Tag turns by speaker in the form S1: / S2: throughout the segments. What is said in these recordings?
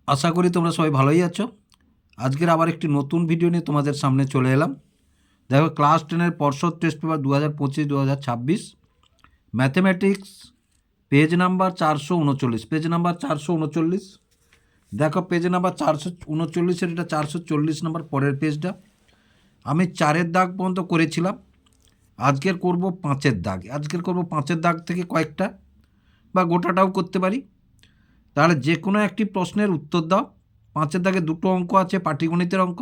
S1: আশা করি তোমরা সবাই ভালোই আছো। আজকের আবার একটি নতুন ভিডিও নিয়ে তোমাদের সামনে চলে এলাম। দেখো, ক্লাস 10-এর পর্ষদ test paper 2025-2026 mathematics page number 439। দেখো, পেজ নাম্বার 439-এর এটা 440 নাম্বার পরের পেজটা। আমি 4-এর দাগ পর্যন্ত করেছিলাম, আজকের করব 5-এর দাগ। আজকের করব 5-এর দাগ থেকে কয়েকটা বা গোটাটাও করতে পারি। তাহলে যে কোনো একটি প্রশ্নের উত্তর দাও। 5-এর দাগে দুটো অঙ্ক আছে, পাটিগণিতের অঙ্ক।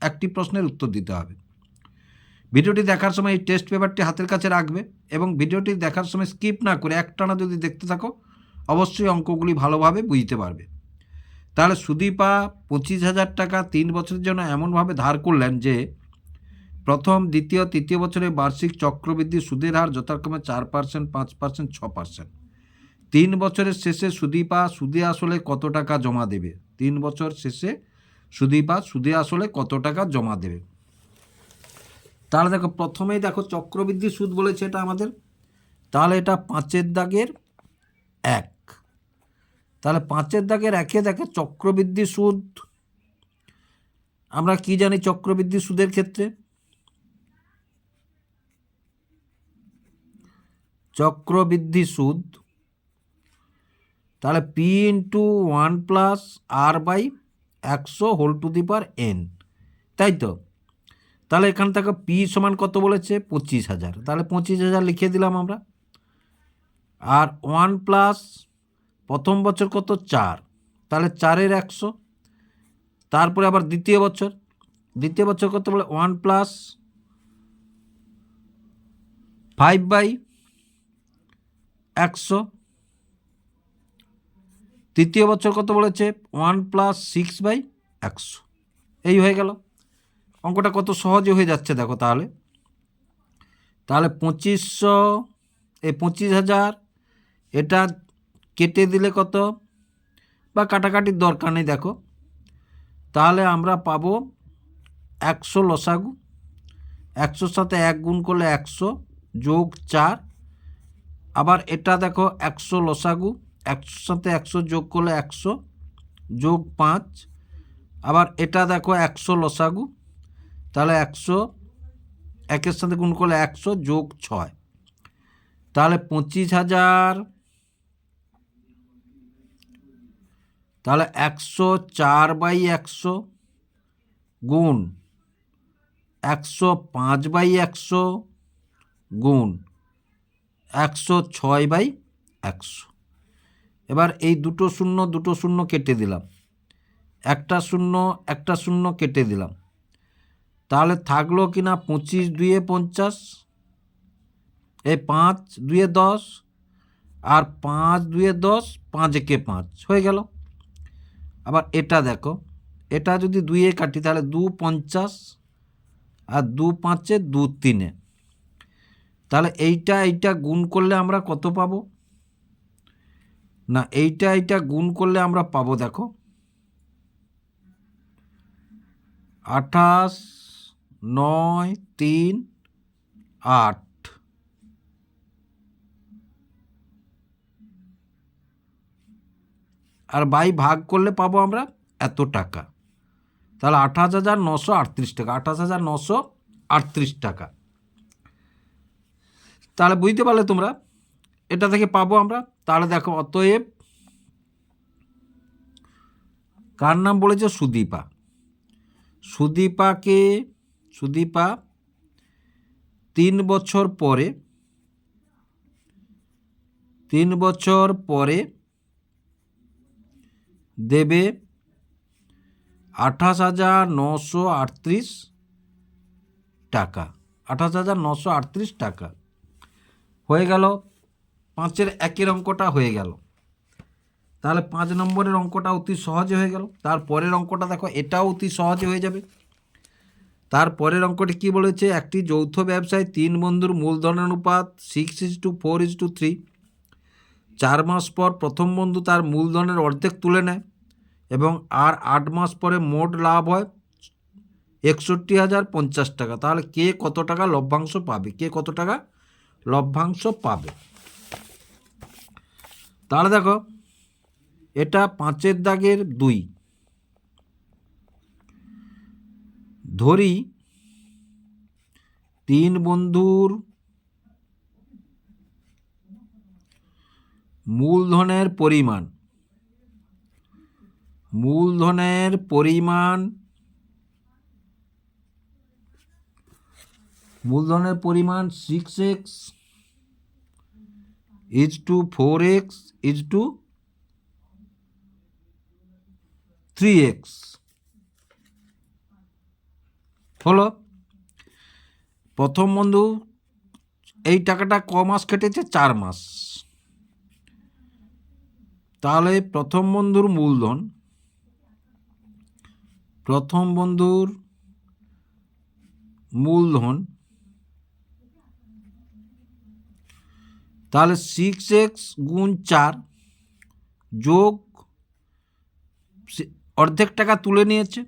S1: একটি প্রশ্নের উত্তর দিতে হবে। ভিডিওটি দেখার সময় এই টেস্ট পেপারটি হাতের কাছে রাখবে এবং ভিডিওটি দেখার সময় স্কিপ না করে একটানা যদি দেখতে থাকো, অবশ্যই অঙ্কগুলি ভালোভাবে বুঝতে পারবে। তাহলে সুদীপা 25,000 টাকা 3 বছরের জন্য এমনভাবে ধার করলেন যে প্রথম, দ্বিতীয়, তৃতীয় বছরে বার্ষিক চক্রবৃদ্ধি সুদের হার যথাক্রমে 4%, 5%, 6%। 3 বছরের শেষে সুদীপা সুদে আসলে কত টাকা জমা দেবে? 3 বছর শেষে সুদীপা সুদে আসলে কত টাকা জমা দেবে? তাহলে দেখো, প্রথমেই দেখো চক্রবৃদ্ধি সুদ বলেছে এটা আমাদের। তাহলে এটা 5-এর দাগের 1। তাহলে 5-এর দাগের 1-এ দেখে চক্রবৃদ্ধি সুদ। আমরা কি জানি চক্রবৃদ্ধি সুদের ক্ষেত্রে? চক্রবৃদ্ধি সুদ তাহলে পি ইন্টু 1+r/100 তাই তো? তাহলে এখান থেকে পি সমান কত বলেছে? 25,000। তাহলে 25,000 লিখে দিলাম আমরা। আর 1+ প্রথম বছর কত? 4। তাহলে 4-এর 100। তারপরে আবার দ্বিতীয় বছর কত বলে? 1+5/100। তৃতীয় বছর কত বলেছে? 1+6/100। এই হয়ে গেল। অঙ্কটা কত সহজে হয়ে যাচ্ছে দেখো। তাহলে 25,000 এটা কেটে দিলে কত, বা কাটাকাটির দরকার নেই দেখো। তাহলে আমরা পাবো 100 লসাগু। 100-র সাথে 1 গুণ করলে 100 যোগ 4। আবার এটা দেখো 100 লসাগু, 100-র সাথে 100 যোগ করলে 100 যোগ 5। আবার এটা দেখো 100 লসাগু, তাহলে 100 1-এর সাথে গুণ করলে 100 যোগ 6। তাহলে 25,000, তাহলে 104/100 গুণ 105/100 গুণ 106/100। এবার এই দুটো শূন্য কেটে দিলাম, একটা শূন্য কেটে দিলাম। তাহলে থাকলো কি না? 25×2 = 50, এই 5×2 = 10, আর 5×2 = 10, 5×1 = 5 হয়ে গেল। আবার এটা দেখো, এটা যদি 2-এ কাটি তাহলে 2 × 50, আর 2 × 5 = 2 × 3। তাহলে এইটা গুণ করলে আমরা কত পাবো? না, এইটা গুণ করলে আমরা পাবো দেখো 28, 9, 3, 8। আর বাই ভাগ করলে পাবো আমরা এত টাকা। তাহলে 28,938 টাকা। 28,938 টাকা। তাহলে বুঝতে পারলে তোমরা, এটা থেকে পাবো আমরা। তাহলে দেখো, অতএব কার নাম বলেছে? সুদীপা। সুদীপা 3 বছর পরে দেবে 28,938 টাকা। 28,938 টাকা হয়ে গেল। 5-এর 1-এর অঙ্কটা হয়ে গেল। তাহলে 5 নম্বরের অঙ্কটা অতি সহজে হয়ে গেল। তারপরের অঙ্কটা দেখো, এটাও অতি সহজে হয়ে যাবে। তারপরের অঙ্কটি কি বলেছে? একটি যৌথ ব্যবসায় 3 বন্ধুর মূলধনের অনুপাত 6:4:3। 4 মাস পর প্রথম বন্ধু তার মূলধনের অর্ধেক তুলে নেয় এবং আর 8 মাস পরে মোট লাভ হয় 61,050 টাকা। তাহলে কে কত টাকা লভ্যাংশ পাবে? তাহলে দেখো, এটা 5-এর দাগের 2। ধরি 3 বন্ধুর মূলধনের পরিমাণ 6x is to 4x is to 3x হলো। প্রথম বন্ধু এই টাকাটা ক মাস কেটেছে? 4 মাস। তাহলে প্রথম বন্ধুর মূলধন তাহলে 6x গুণ 4 যোগ অর্ধেক টাকা তুলে নিয়েছে,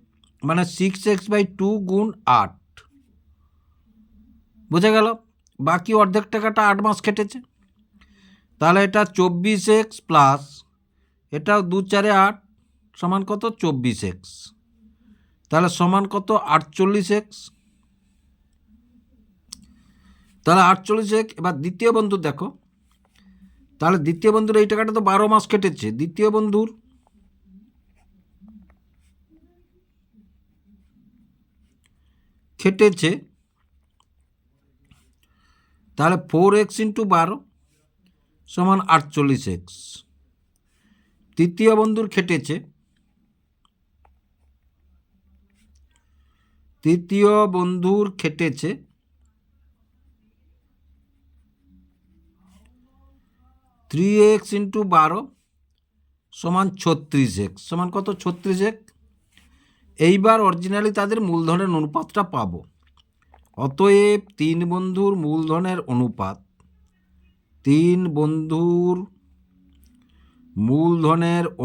S1: মানে 6x/2 গুণ 8, বুঝে গেল? বাকি অর্ধেক টাকাটা 8 মাস কেটেছে। তাহলে এটা 24x প্লাস এটাও 2 4 8 সমান কত? 24x। তাহলে সমান কত? 48x। তাহলে 48x। এবার দ্বিতীয় বন্ধু দেখো, তাহলে দ্বিতীয় বন্ধুর এই টাকাটা তো 12 মাস কেটেছে। দ্বিতীয় বন্ধুর খেটেছে তাহলে 4x × 12 সমান 48x। তৃতীয় বন্ধুর খেটেছে 3x × 12 সমান 36x সমান কত? 36x। এইবার অরিজিনালি তাদের মূলধনের অনুপাতটা পাবো। অতএব 3 বন্ধুর মূলধনের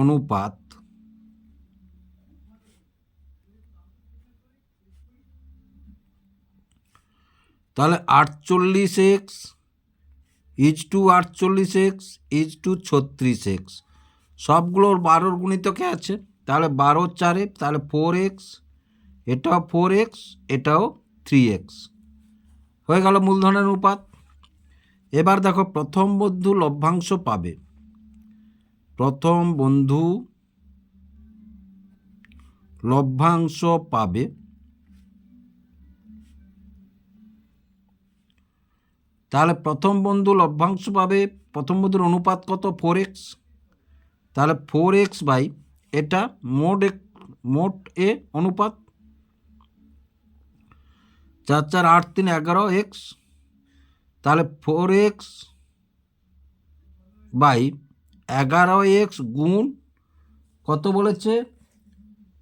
S1: অনুপাত তাহলে 48x is to 48x is to 36x। সবগুলোর 12 গুণিতকে আছে, তাহলে 12 4 তাহলে 4x, এটাও 4x, এটাও 3x হয়ে গেল মূলধনের অনুপাত। এবার দেখো প্রথম বন্ধু লভ্যাংশ পাবে। তাহলে প্রথম বন্ধু লভ্যাংশ পাবে। প্রথম বন্ধুর অনুপাত কত? 4x। তাহলে 4x বাই এটা মোট এ অনুপাত 4 4 8 3 11x। তাহলে 4x বাই 11x গুণ কত বলেছে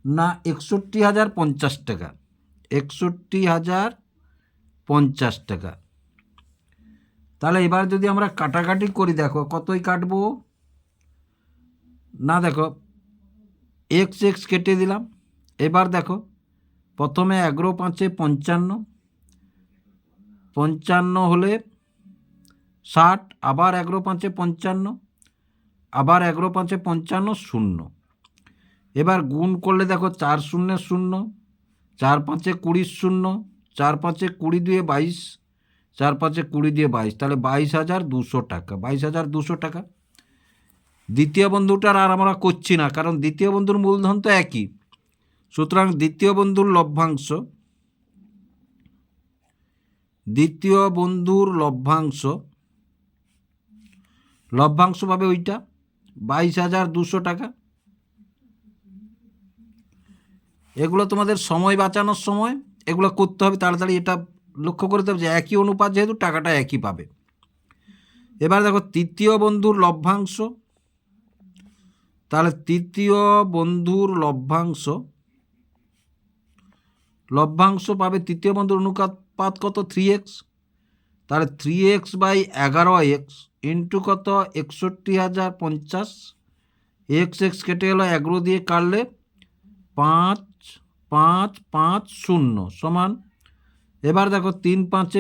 S1: না? 61,050 টাকা। 61,050 টাকা। তাহলে এবার যদি আমরা কাটাকাটি করি, দেখো কতই কাটবো না, দেখো x কেটে দিলাম। এবার দেখো প্রথমে 11 5 55, 55 হলে 60, আবার 11 5 55, আবার 11 5 55 0। এবার গুণ করলে দেখো 4 0 0, 4 5 20 0, 4 5 20 2 22, 4 5 20 দিয়ে 22, তাহলে 22,200 টাকা। 22,200 টাকা। দ্বিতীয় বন্ধুটার আর আমরা করছি না, কারণ দ্বিতীয় বন্ধুর মূলধন তো একই। সুতরাং দ্বিতীয় বন্ধুর লভ্যাংশ পাবে ওইটা 22,200 টাকা। এগুলো তোমাদের সময় বাঁচানোর সময় এগুলো করতে হবে তাড়াতাড়ি। এটা লক্ষ্য করতে হবে যে একই অনুপাত, যেহেতু টাকাটা একই পাবে। এবার দেখো তৃতীয় বন্ধুর লভ্যাংশ। তাহলে তৃতীয় বন্ধুর লভ্যাংশ পাবে। তৃতীয় বন্ধুর অনুপাত কত? 3x। তাহলে 3x বাই 11x ইন্টু কত? 61,050। x কেটে গেল, 11 দিয়ে কাটলে 5 5 5 0 সমান। এবার দেখো 3 5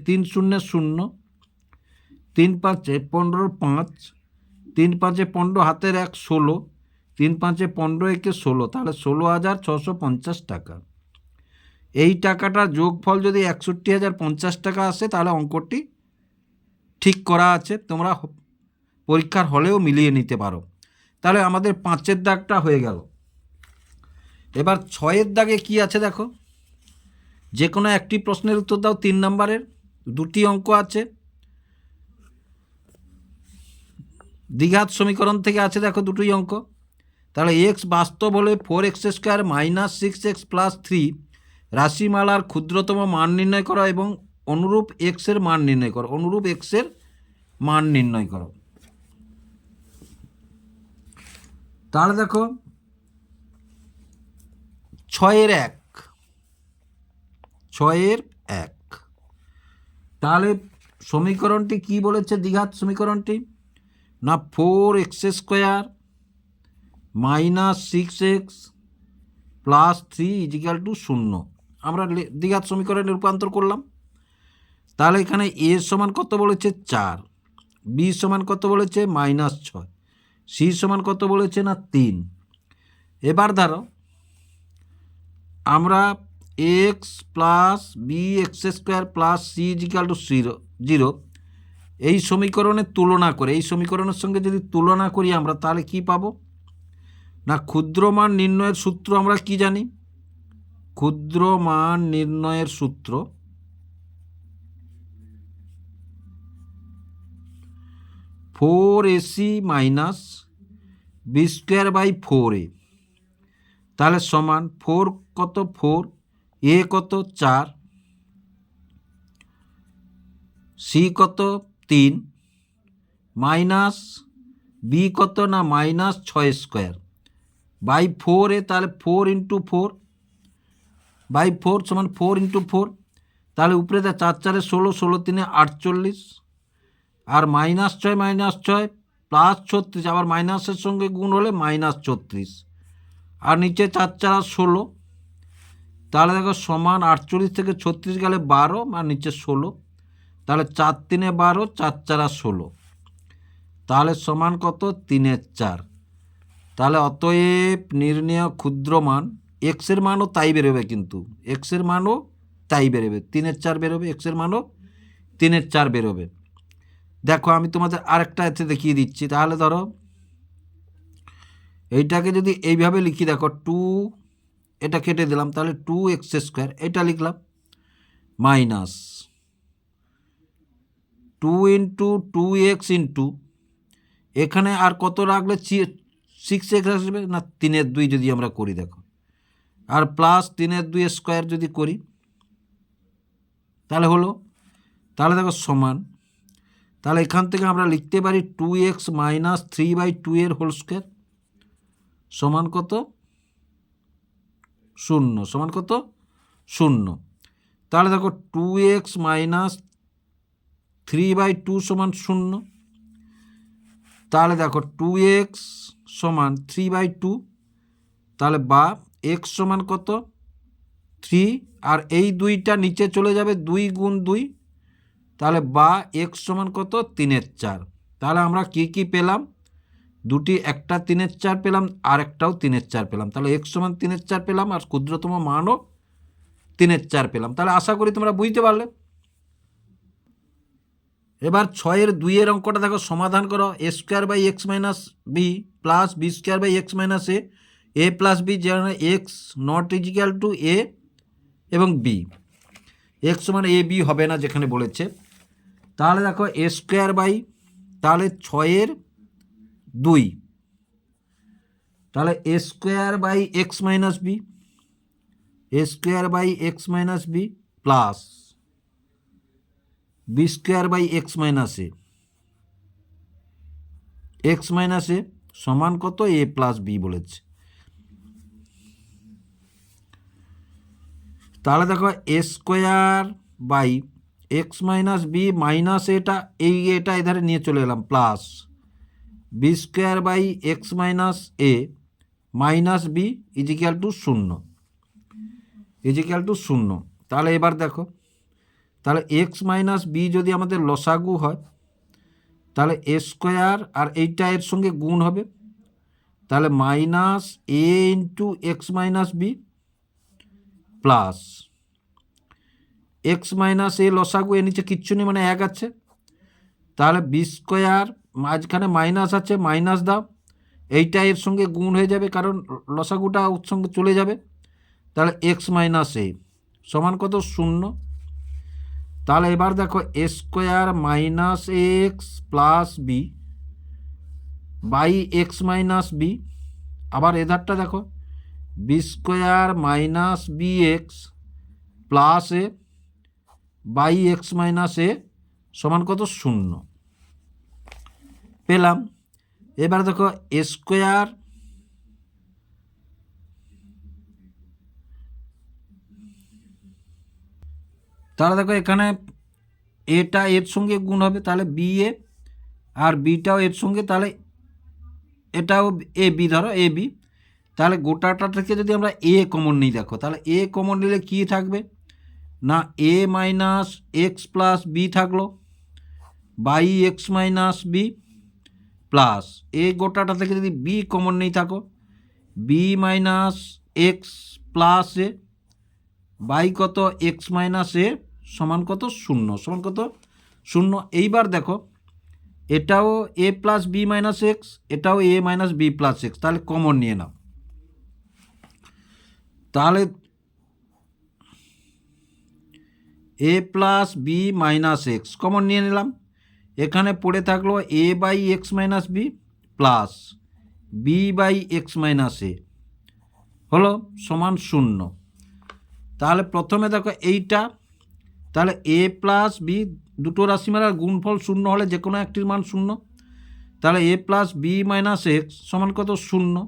S1: 3 0 0, 3 5 15 5, 3 5 15 হাতের 1 16, 3 5 15 1 16, তাহলে 16,650 টাকা। এই টাকাটার যোগফল যদি 61,050 টাকা আসে তাহলে অঙ্কটি ঠিক করা আছে, তোমরা পরীক্ষার হলেও মিলিয়ে নিতে পারো। তাহলে আমাদের 5-এর দাগটা হয়ে গেল। এবার 6-এর দাগে কি আছে দেখো, যে কোনো একটি প্রশ্নের উত্তর দাও। 3 নম্বরের 2টি অঙ্ক আছে, দ্বিঘাত সমীকরণ থেকে আছে দেখো 2টি অঙ্ক। তাহলে এক্স বাস্তব হলে 4x² - 6x + 3 রাশিমালার ক্ষুদ্রতম মান নির্ণয় করো এবং অনুরূপ এক্সের মান নির্ণয় করো। অনুরূপ এক্সের মান নির্ণয় করো। তাহলে দেখো 6-এর 1, তাহলে সমীকরণটি কি বলেছে? দ্বিঘাত সমীকরণটি না 4x² - 6x + 3 = 0। আমরা দ্বিঘাত সমীকরণে রূপান্তর করলাম। তাহলে এখানে এ সমান কত বলেছে? 4, বি সমান কত বলেছে? -6, সি সমান কত বলেছে? না 3। এবার ধরো আমরা x plus B x² + c = 0 এই সমীকরণের তুলনা করে, এই সমীকরণের সঙ্গে যদি তুলনা করি আমরা, তাহলে কি পাবো? না ক্ষুদ্র মান নির্ণয়ের সূত্র আমরা কি জানি? ক্ষুদ্র মান নির্ণয়ের সূত্র (4ac - b²/4a) তাহলে সমান 4 কত? 4, এ কত? 4, সি কত? 3, মাইনাস বি কত? না -6² তাহলে 4 × 4/4 সমান 4 × 4। তাহলে উপরে 4 4 16, 16 3 48, আর -6 -6 +36, আবার মাইনাসের সঙ্গে গুণ হলে -34, আর নিচে 4 4 16। তাহলে দেখো সমান 48 থেকে 36 গেলে 12, আর নিচে 16। তাহলে 4 3 12, 4 4 16, তাহলে সমান কত? 3/4। তাহলে অতএব নির্ণেয় ক্ষুদ্র মান, এক্সের মানও তাই বেরোবে, কিন্তু এক্সের মানও তাই বেরোবে, 3/4 বেরোবে, এক্সের মানও 3/4 বেরোবে। দেখো আমি তোমাদের আরেকটা এতে দেখিয়ে দিচ্ছি। তাহলে ধরো এইটাকে যদি এইভাবে লিখি, দেখো 2, এটা কেটে দিলাম, তাহলে 2x², এটা লিখলাম মাইনাস 2 × 2x এখানে আর কত রাখলে 6x আসবে? না 3/2 যদি আমরা করি দেখো, আর প্লাস 3/2² যদি করি তাহলে হলো। তাহলে দেখো সমান, তাহলে এখান থেকে আমরা লিখতে পারি 2x - 3/2 সমান কত? 0। সমান কত? 0। তাহলে দেখো 2x - 3/2 সমান 0। তাহলে দেখো 2x সমান 3/2, তাহলে বা x সমান কত? 3, আর এই 2টা নিচে চলে যাবে, 2 × 2, তাহলে বা x সমান কত? 3/4। তাহলে আমরা কি পেলাম? দুটি, একটা 3/4 পেলাম, আর একটাও 3/4 পেলাম। তাহলে x সমান 3/4 পেলাম, আর ক্ষুদ্রতম মানও 3/4 পেলাম। তাহলে আশা করি তোমরা বুঝতে পারলে। এবার 6-এর 2 অঙ্কটা দেখো, সমাধান করো। a² - b + b² - a + b যেখানে x ≠ a এবং b, x সমান a b হবে না যেখানে বলেছে। তাহলে দেখো a², তাহলে 6-এর 2, তাহলে a² - b, a² - b plus b² - a সমান কত? a + b বলেছে। তাহলে দেখো a² - b মাইনাস এটা, এটা এধারে নিয়ে চলে এলাম, plus b² - a minus b = 0। তাহলে এবার দেখো, তাহলে x - b যদি আমাদের লসাগু হয়, তাহলে a² আর এইটা এর সঙ্গে গুণ হবে, তাহলে -a × x - b plus x minus a লসাগু, এর নিচে কিচ্ছু নেই মানে 1 আছে, তাহলে বি স্কোয়ার, মাঝখানে মাইনাস আছে, মাইনাস দাও, এইটা এর সঙ্গে গুণ হয়ে যাবে কারণ লসাগুটা ওর সঙ্গে চলে যাবে, তাহলে এক্স মাইনাস এ সমান কত 0। তাহলে এবার দেখো a square minus x plus b by x minus b, আবার এধারটা দেখো b square minus b x plus a by x minus a সমান কত 0 পেলাম। এবার দেখো এ স্কোয়ার তাহলে দেখো এখানে এটা এর সঙ্গে গুণ হবে, তাহলে বি এ, আর বিটাও এর সঙ্গে, তাহলে এটাও এ বি, ধরো এ বি, তাহলে গোটাটা থেকে যদি আমরা এ কমন নিই, দেখো তাহলে এ কমন নিলে কী থাকবে না a minus x plus b থাকলো by x minus B plus a গোটাটা থেকে যদি বি কমন নেই থাকো b minus x plus a by কত এক্স মাইনাস এ সমান কত 0, সমান কত 0। এইবার দেখো এটাও a plus B minus x, এটাও a minus B plus x, তাহলে কমন নিয়ে নাও, তাহলে a plus B minus x common নিয়ে নিলাম, এখানে পড়ে থাকলো এ by x minus B plus b by x minus a হলো সমান 0। তাহলে প্রথমে দেখো এইটা, তাহলে এ প্লাস বি দুটো রাশিমালার গুণফল 0 হলে যে কোনো একটির মান 0, তাহলে a plus B minus x সমান কত 0,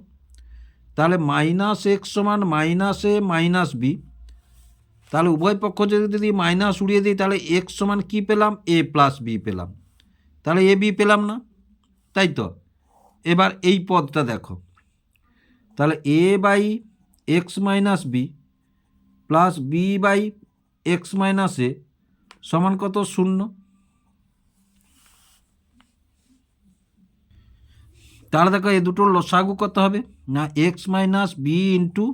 S1: তাহলে মাইনাস এক্স সমান মাইনাস এ মাইনাস বি, তাহলে উভয় পক্ষ যদি মাইনাস উড়িয়ে দিই তাহলে এক্স সমান কী পেলাম এ প্লাস বি পেলাম, তাহলে এ বি পেলাম না, তাই তো। এবার এই পদটা দেখো, তাহলে a by x minus B plus b by x minus a সমান কত 0, তাহলে দেখো এই দুটোর লসাগু কত হবে না x minus b into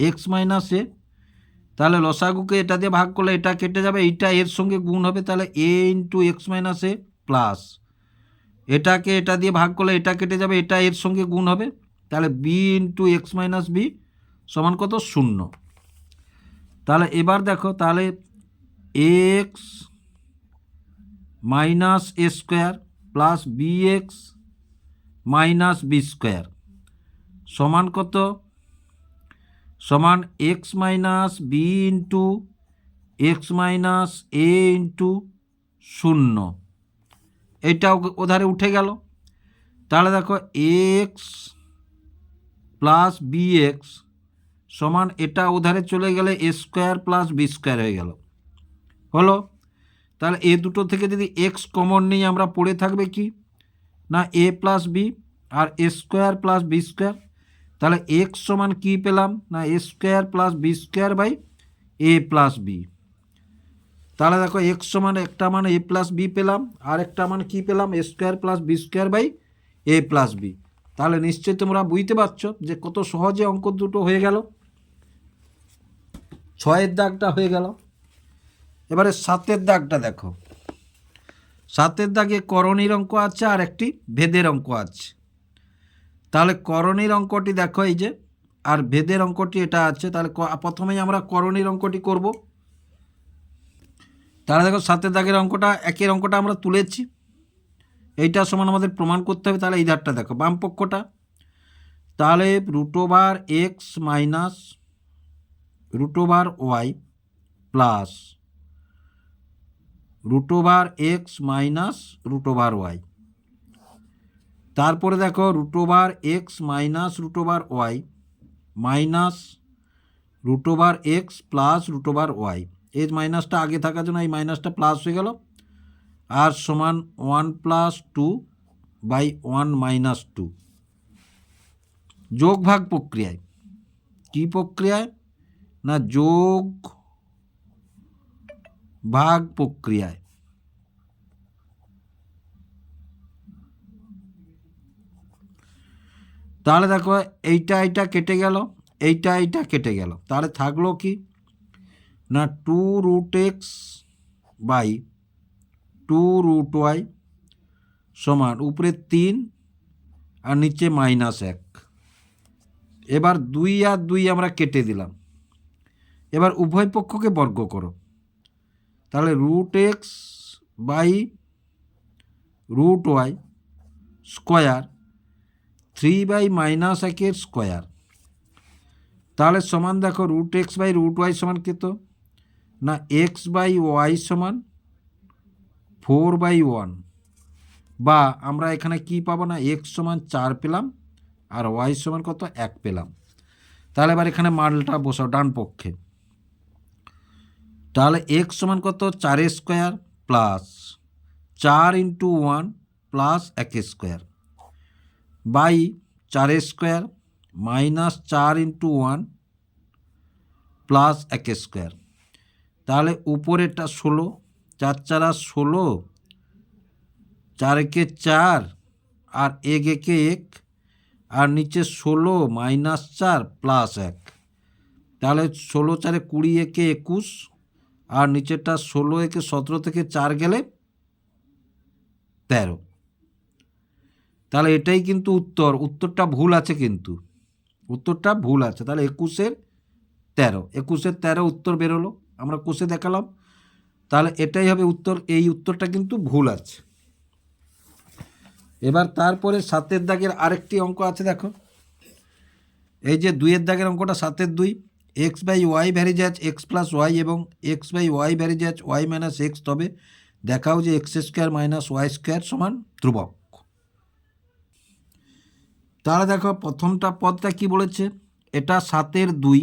S1: x minus a, তাহলে লসাগুকে এটা দিয়ে ভাগ করলে এটা কেটে যাবে, এইটা এর সঙ্গে গুণ হবে, তাহলে এ ইন্টু এক্স মাইনাস এ প্লাস এটাকে এটা দিয়ে ভাগ করলে এটা কেটে যাবে, এটা এর সঙ্গে গুণ হবে, তাহলে b into x minus B সমান কত 0। তাহলে এবার দেখো তাহলে x minus a square plus b x minus b square সমান কত সমান x minus b into x minus a into 0, এইটা ওধারে উঠে গেল, তাহলে দেখো এক্স প্লাস বি এক্স সমান এটা ওধারে চলে গেলে এ স্কোয়ার প্লাস বি স্কোয়ার হয়ে গেল হলো। তাহলে এ দুটো থেকে যদি এক্স কমন নিই আমরা পড়ে থাকবে কি না এ প্লাস বি আর a square plus b square, তাহলে এক্স সমান কী পেলাম না a square plus b square by a plus b, তাহলে দেখো এক্স সমান একটা মান এ প্লাস বি পেলাম আর একটা মান কী পেলাম a square plus b square by a plus b. তাহলে নিশ্চয়ই তোমরা বুঝতে পারছো যে কত সহজে অঙ্ক দুটো হয়ে গেল, 6-এর দাগটা হয়ে গেল। এবারে 7-এর দাগটা দেখো, 7-এর দাগে করণীর অঙ্ক আছে আর একটি ভেদের অঙ্ক আছে, তাহলে করণীর অঙ্কটি দেখো এই যে, আর ভেদের অঙ্কটি এটা আছে, তাহলে প্রথমেই আমরা করণীর অঙ্কটি করব। তাহলে দেখো 7-এর দাগের অঙ্কটা একের অঙ্কটা আমরা তুলেছি, এইটা সমান আমাদের প্রমাণ করতে হবে, তাহলে এই ধারটা দেখো বাম পক্ষটা, তাহলে root over X minus root over Y plus root over X minus root over Y, তারপরে দেখো root over X minus root over Y minus root over X plus root over Y, এই মাইনাসটা আগে থাকার জন্য এই মাইনাসটা প্লাস হয়ে গেল, আর সমান 1 প্লাস 2 বাই 1 মাইনাস 2, যোগ ভাগ প্রক্রিয়ায়, কী প্রক্রিয়ায় না যোগ ভাগ প্রক্রিয়ায়, তাহলে দেখো এইটা এইটা কেটে গেল, এইটা এইটা কেটে গেল, তাহলে থাকলো কি না 2√x বাই 2√y সমান উপরে 3 আর নিচে -1। এবার 2 আর 2 আমরা কেটে দিলাম। এবার উভয় পক্ষকে বর্গ করো, তাহলে √x by √y square 3/-1 square, তাহলে সমান দেখো √x বাই √y সমান কত না x বাই y সমান 4/1, বা আমরা এখানে কি পাবো না x সমান 4 পেলাম আর y সমান কত 1 পেলাম। তাহলে এবার এখানে মানটা বসাও ডান পক্ষে, তাহলে x সমান কত 4 square plus 4 × 1 plus 1 square by 4 square minus 4 × 1 plus 1 square. তাহলে উপরেটা 16, 4 4 16, 4 একে 4 আর 1 একে 1, আর নিচে 16 -4 প্লাস 1, তাহলে 16 4 20 একে 21, আর নিচেরটা 16 একে 17 থেকে 4 গেলে 13। তাহলে এটাই কিন্তু উত্তরটা ভুল আছে, কিন্তু উত্তরটা ভুল আছে। তাহলে 21-এর 13, 21-এর 13 উত্তর বেরোলো, আমরা কোষে দেখালাম। তাহলে এটাই হবে উত্তর, এই উত্তরটা কিন্তু ভুল আছে। এবার তারপরে 7-এর দাগের আরেকটি অঙ্ক আছে, দেখো এই যে 2-এর দাগের অঙ্কটা 7-এর 2, x/y varies as x plus Y এবং x/y varies as y minus x, তবে দেখাও যে x² মাইনাস y² সমান ধ্রুবক। তাহলে দেখো প্রথমটা পদটা কি বলেছে, এটা 7-এর 2,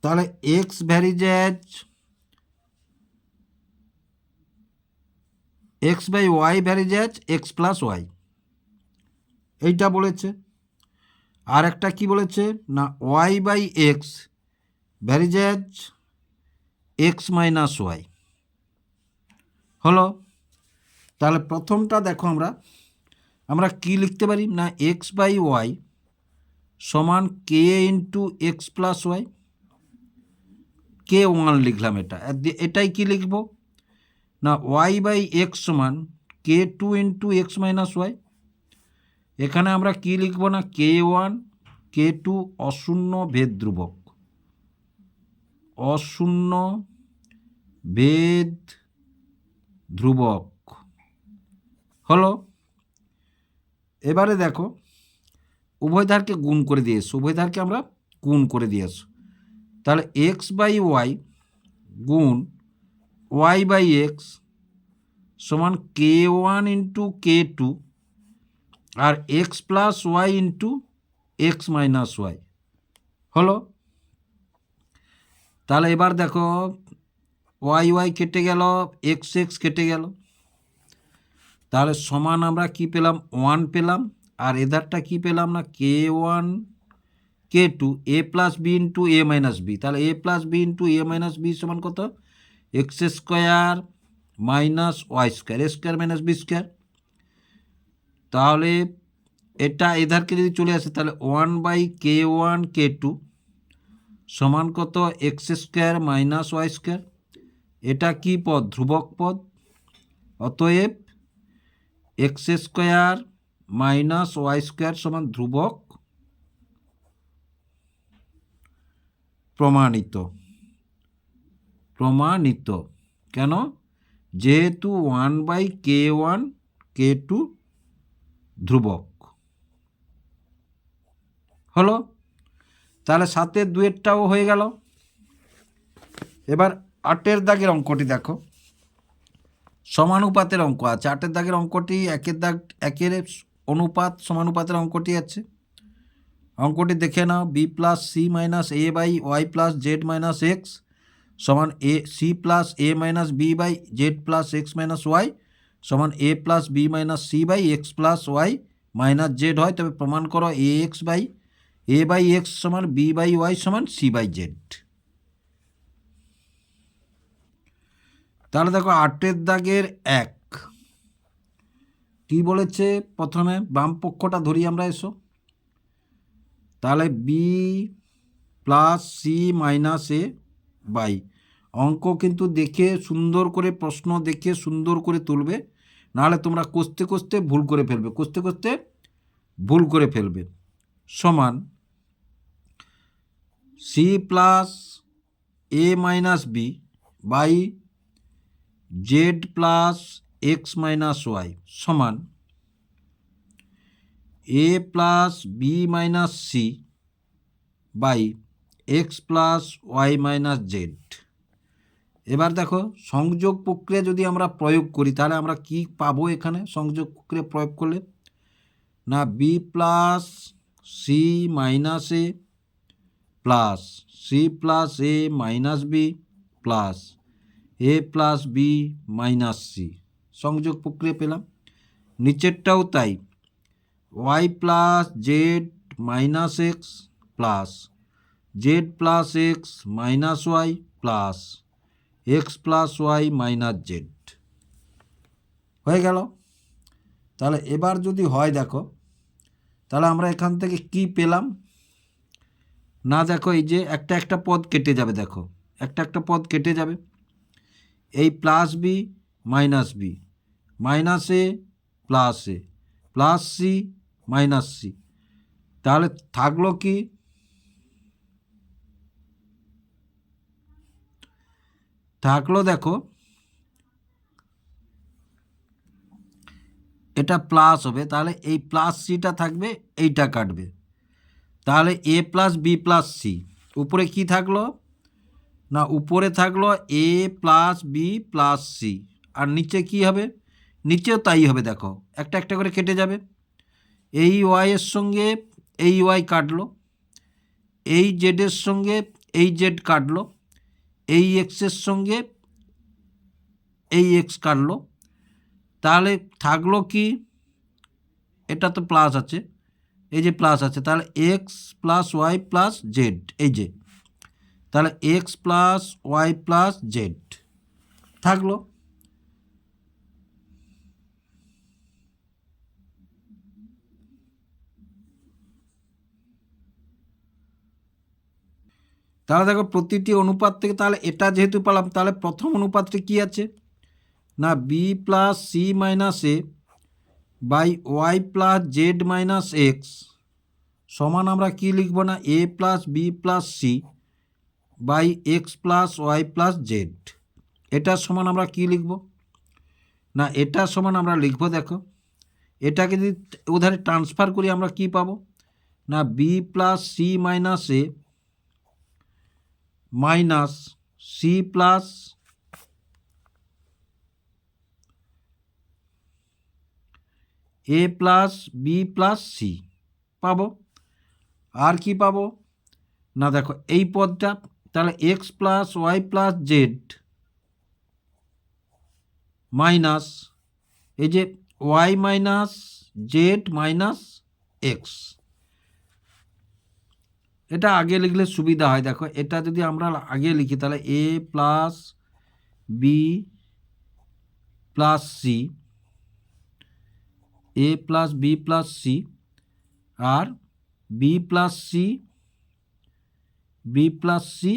S1: তাহলে x varies as x/y varies as x plus Y, এইটা বলেছে। আর একটা কি বলেছে না y/x varies as x minus Y হলো। তাহলে প্রথমটা দেখো আমরা কি লিখতে পারি না x/y সমান k × x plus Y, k1 লিখলাম। এটাই কি লিখব না y/x সমান k2 × x মাইনাস ওয়াই। এখানে আমরা কি লিখব না k1 k2 অশূন্য ভেদ ধ্রুবক, অশূন্য ভেদ ধ্রুবক হলো। এবারে দেখো উভয় ধারকে গুণ করে দিয়ে এসো, উভয় ধারকে আমরা গুণ করে দিয়ে এসো। তাহলে x/y গুণ y/x সমান k1 × k2 আর x plus Y into x minus Y হলো। তাহলে এবার দেখো y কেটে গেল, x কেটে গেল, তাহলে সমান আমরা কি পেলাম 1 পেলাম, আর এধারটা কি পেলাম না k1 k2 a plus B into a minus B. তাহলে a plus B into a minus B সমান কত x² minus y², a² minus b²। তাহলে এটা এধারকে যদি চলে আসে তাহলে 1/k1 k2 সমান কত x² মাইনাস y²। এটা কি পদ ধ্রুবক পদ, অতএব x² মাইনাস y² সমান ধ্রুবক প্রমাণিত। প্রমাণিত কেন, যেহেতু 1/k1 k2 ধ্রুবক হলো। তাহলে 7-এর 2-এরটাও হয়ে গেল। এবার 8-এর দাগের অঙ্কটি দেখো, সমানুপাতের অঙ্ক আছে। 8-এর দাগের অঙ্কটি একের অনুপাত সমানুপাতের অঙ্কটি আছে। অঙ্কটি দেখে নাও, b plus C minus A by y plus Z minus x সমান a c plus A minus b by z plus x minus y সমান a plus B minus c by x plus Y minus z হয়, তবে প্রমাণ করো a by x সমান b by y সমান c by z. তাহলে দেখো 8-এর দাগের 1 কি বলেছে, প্রথমে বাম পক্ষটা ধরি আমরা, এসো। তাহলে B plus C minus A by, অঙ্ক কিন্তু দেখে সুন্দর করে, প্রশ্ন দেখে সুন্দর করে তুলবে, নাহলে তোমরা কষতে কষতে ভুল করে ফেলবে, কষতে কষতে ভুল করে ফেলবে। সমান c plus A minus b by z plus x minus y সমান a plus B minus c by x plus Y minus z. এবার দেখো সংযোগ প্রক্রিয়া যদি আমরা প্রয়োগ করি তাহলে আমরা কি পাবো এখানে সংযোগ প্রক্রিয়া প্রয়োগ করলে? না B plus C minus A plus C plus A minus B plus A plus B minus C, সংযোগ প্রক্রিয়া পেলাম। নিচেরটাও তাই, Y plus Z minus x plus Z plus x minus Y plus X plus Y minus Z হয়ে গেল। তাহলে এবার যদি হয় দেখো, তাহলে আমরা এখান থেকে কি পেলাম? না দেখো এই যে একটা একটা পদ কেটে যাবে, দেখো একটা একটা পদ কেটে যাবে, এই plus B minus b minus এ প্লাস সি মাইনাস সি, তাহলে থাকলো কি? থাকলো দেখো এটা প্লাস হবে, তাহলে এই প্লাস সিটা থাকবে, এইটা কাটবে, তাহলে a plus B plus C. উপরে কি থাকলো? না উপরে থাকলো এ প্লাস বি প্লাস সি, আর নিচে কি হবে? নিচেও তাই হবে, দেখো একটা একটা করে কেটে যাবে, এই ওয়াইয়ের সঙ্গে এই ওয়াই কাটলো, এই জেডের সঙ্গে এই জেড কাটলো, এই এক্সের সঙ্গে এই এক্স কাটলো, তাহলে থাকলো কি? এটা তো প্লাস আছে, এই যে প্লাস আছে, তাহলে X plus Y plus Z, এই যে তাহলে X plus Y plus Z থাকলো। তাহলে দেখো প্রতিটি অনুপাত থেকে, তাহলে এটা যেহেতু পেলাম, তাহলে প্রথম অনুপাতটি কি আছে? না B plus C minus A by y plus Z minus x সমান আমরা কি লিখব? না a plus B plus c by x plus Y plus z. এটার সমান আমরা কি লিখব? না এটার সমান আমরা লিখব, দেখো এটাকে যদি ওধারে ট্রান্সফার করি আমরা কি পাবো? না B plus C minus A minus C plus A plus B plus C পাবো। আর কি পাবো? না দেখো এই পদটা, তাহলে X plus Y plus Z minus এই যে Y minus Z minus X. এটা আগে লিখলে সুবিধা হয়, দেখো এটা যদি আমরা আগে লিখি তাহলে a plus B plus c, a plus B plus c আর b plus C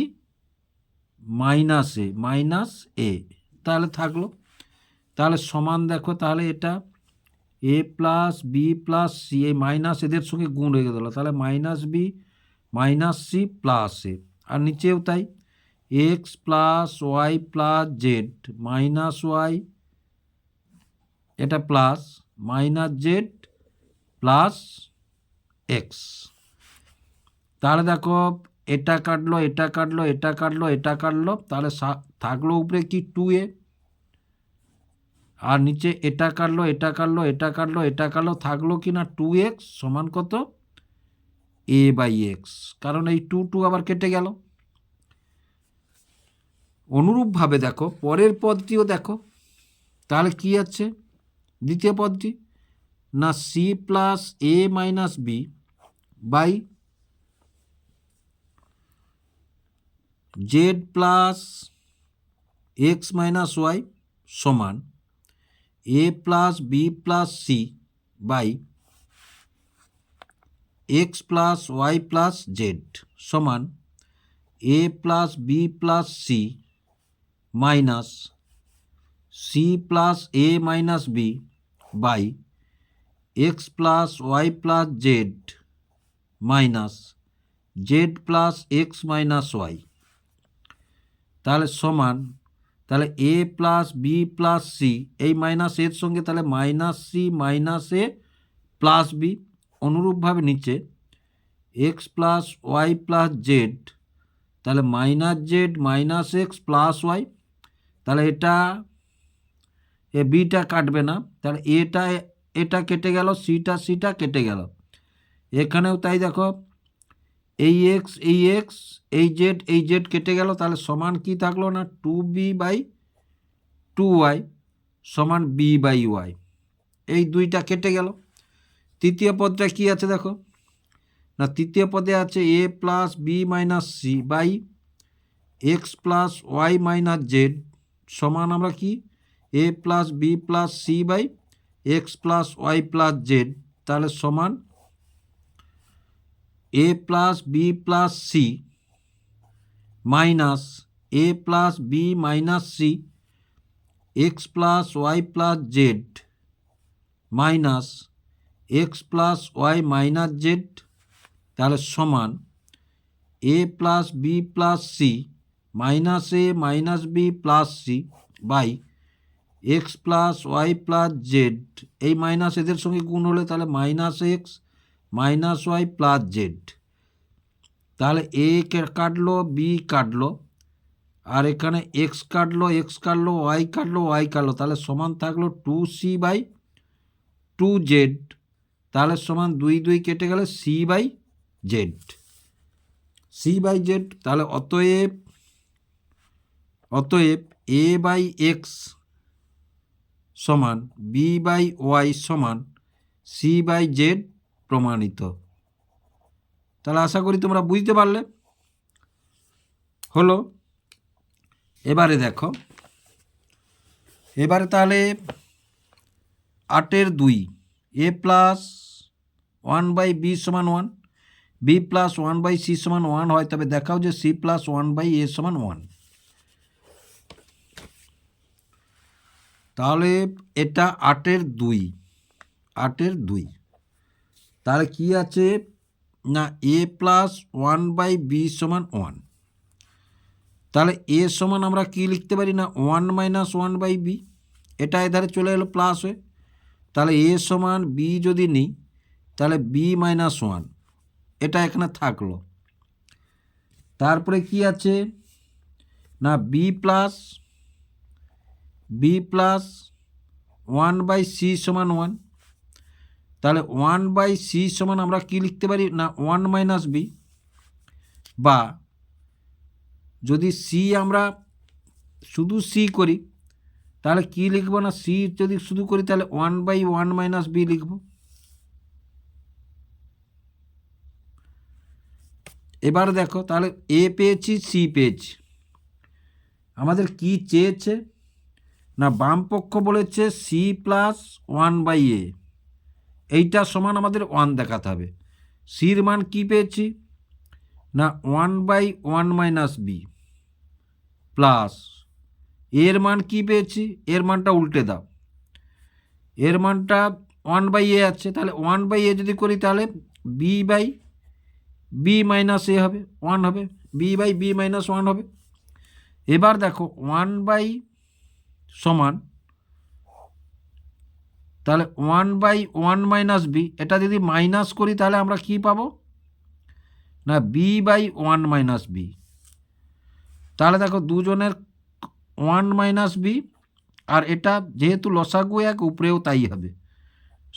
S1: minus a তাহলে থাকলো। তাহলে সমান দেখো, তাহলে এটা a plus B plus c, এই মাইনাস এদের সঙ্গে গুণ হয়ে গেল, তাহলে minus b minus C plus a, আর নিচেও তাই x plus Y plus Z minus y, এটা plus minus z plus x. তাহলে দেখো এটা কাটলো, এটা কাটলো, এটা কাটলো, এটা কাটলো, তাহলে থাকলো উপরে কি 2a, আর নিচে এটা কাটলো, এটা কাটলো, এটা কাটলো, এটা কাটলো, থাকলো কি না 2x সমান কত? a বাই এক্স, কারণ এই 2 আবার কেটে গেল। অনুরূপভাবে দেখো পরের পদটিও দেখো, তাহলে কি আছে দ্বিতীয় পদটি? না c plus A minus b by z plus x minus y সমান a plus B plus c by x plus Y plus z সমান a plus B plus C minus C plus A minus b by x plus Y plus Z minus z plus x minus y, তাহলে সমান, তাহলে a plus B plus c, এই minus এর সঙ্গে তাহলে minus c minus এ plus B, অনুরূপভাবে নিচে x plus Y plus Z, তাহলে minus Z minus x plus y, তাহলে এটা এ বিটা কাটবে না, তাহলে এটা কেটে গেল, সিটা কেটে গেল, এখানেও তাই দেখো এই এক্স এই জেড কেটে গেল, তাহলে সমান কি থাকলো না 2b/2y সমান b/y, এই দুইটা কেটে গেল। তৃতীয় পদটা কি আছে দেখো না, তৃতীয় পদে আছে a plus B minus c by x plus Y minus z সমান আমরা কি a plus B plus c by x plus Y plus Z, তাহলে সমান a plus B plus C minus A plus B minus c x plus Y plus Z minus x plus Y minus z, তাহলে সমান a plus B plus C minus A minus B plus c by x plus Y plus Z, এই minus এদের সঙ্গে গুণ হলে তাহলে minus X minus Y plus Z, তাহলে এ কাটলো বি কাটলো আর এখানে এক্স কাটলো ওয়াই কাটলো, তাহলে সমান থাকলো 2c/2z, তাহলে সমান 2 কেটে গেলে c/z, তাহলে অতএব a/x সমান b/y সমান c/z প্রমাণিত। তাহলে আশা করি তোমরা বুঝতে পারলে। হলো, এবারে দেখো, এবারে তাহলে 8-এর 2 এ প্লাস 1/b সমান 1, বি প্লাস 1/c সমান 1 হয়, তবে দেখাও যে সি প্লাস 1/a সমান 1। তাহলে এটা 8-এর 2, তাহলে কি আছে না এ প্লাস 1/b সমান 1, তাহলে এ সমান আমরা কি লিখতে পারি না 1 মাইনাস 1/b, এটা এধারে চলে এলো প্লাস হয়ে, তাহলে এ সমান বি যদি নিই তাহলে বি মাইনাস 1, এটা এখানে থাকলো। তারপরে কি আছে না বি প্লাস 1/c সমান 1, তাহলে 1/c সমান আমরা কি লিখতে পারি না 1 মাইনাস বি, বা যদি সি আমরা শুধু সি করি তাহলে কি লিখবো না সি যদি শুধু করি তাহলে 1/1 মাইনাস বি লিখব। এবার দেখো তাহলে এ পেয়েছি সি পেয়েছি, আমাদের কি চেয়েছে না বাম পক্ষ বলেছে সি প্লাস 1/a, এইটা সমান আমাদের 1 দেখাতে হবে। সির মান কি পেয়েছি না 1/1 মাইনাস বি প্লাস এর মান কি পেয়েছি, এর মানটা উল্টে দাও, এর মানটা 1/a আছে, তাহলে 1/a যদি করি তাহলে b/b মাইনাস এ হবে 1 হবে, b/b মাইনাস 1 হবে। এবার দেখো 1/, সমান তাহলে 1/1 মাইনাস বি, এটা যদি মাইনাস করি তাহলে আমরা কি পাবো না b/1 মাইনাস বি, তাহলে দেখো দুজনের 1 মাইনাস বি, আর এটা যেহেতু লসাগু এক উপরেও তাই হবে,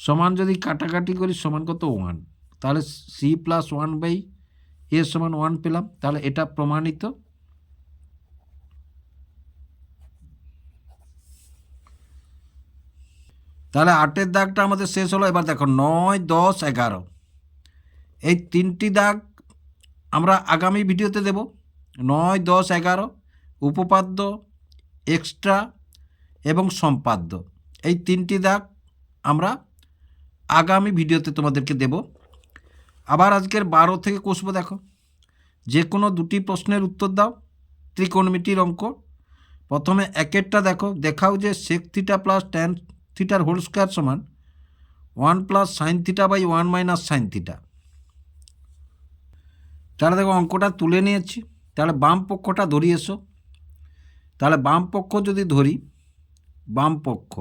S1: সমান যদি কাটাকাটি করি সমান কত 1, তাহলে সি প্লাস 1/a সমান 1 পেলাম, তাহলে এটা প্রমাণিত। তাহলে 8-এর দাগটা আমাদের শেষ হলো। এবার দেখো 9, 10, 11 এই 3টি দাগ আমরা আগামী ভিডিওতে দেব। 9, 10, 11 উপপাদ্য, এক্সট্রা এবং সম্পাদ্য, এই 3টি দাগ আমরা আগামী ভিডিওতে তোমাদেরকে দেব। আবার আজকের 12 থেকে কষবো। দেখো যে কোনো দুটি প্রশ্নের উত্তর দাও, ত্রিকোণমিতির অঙ্ক। প্রথমে একেরটা দেখাও যে সেক থিটা প্লাস ট্যান থিটার হোল স্কোয়ার সমান 1 plus sine theta by 1 minus sine theta. তাহলে দেখো অঙ্কটা তুলে নিয়েছি। তাহলে বাম পক্ষটা ধরি এসো। তাহলে বাম পক্ষ যদি ধরি, বাম পক্ষ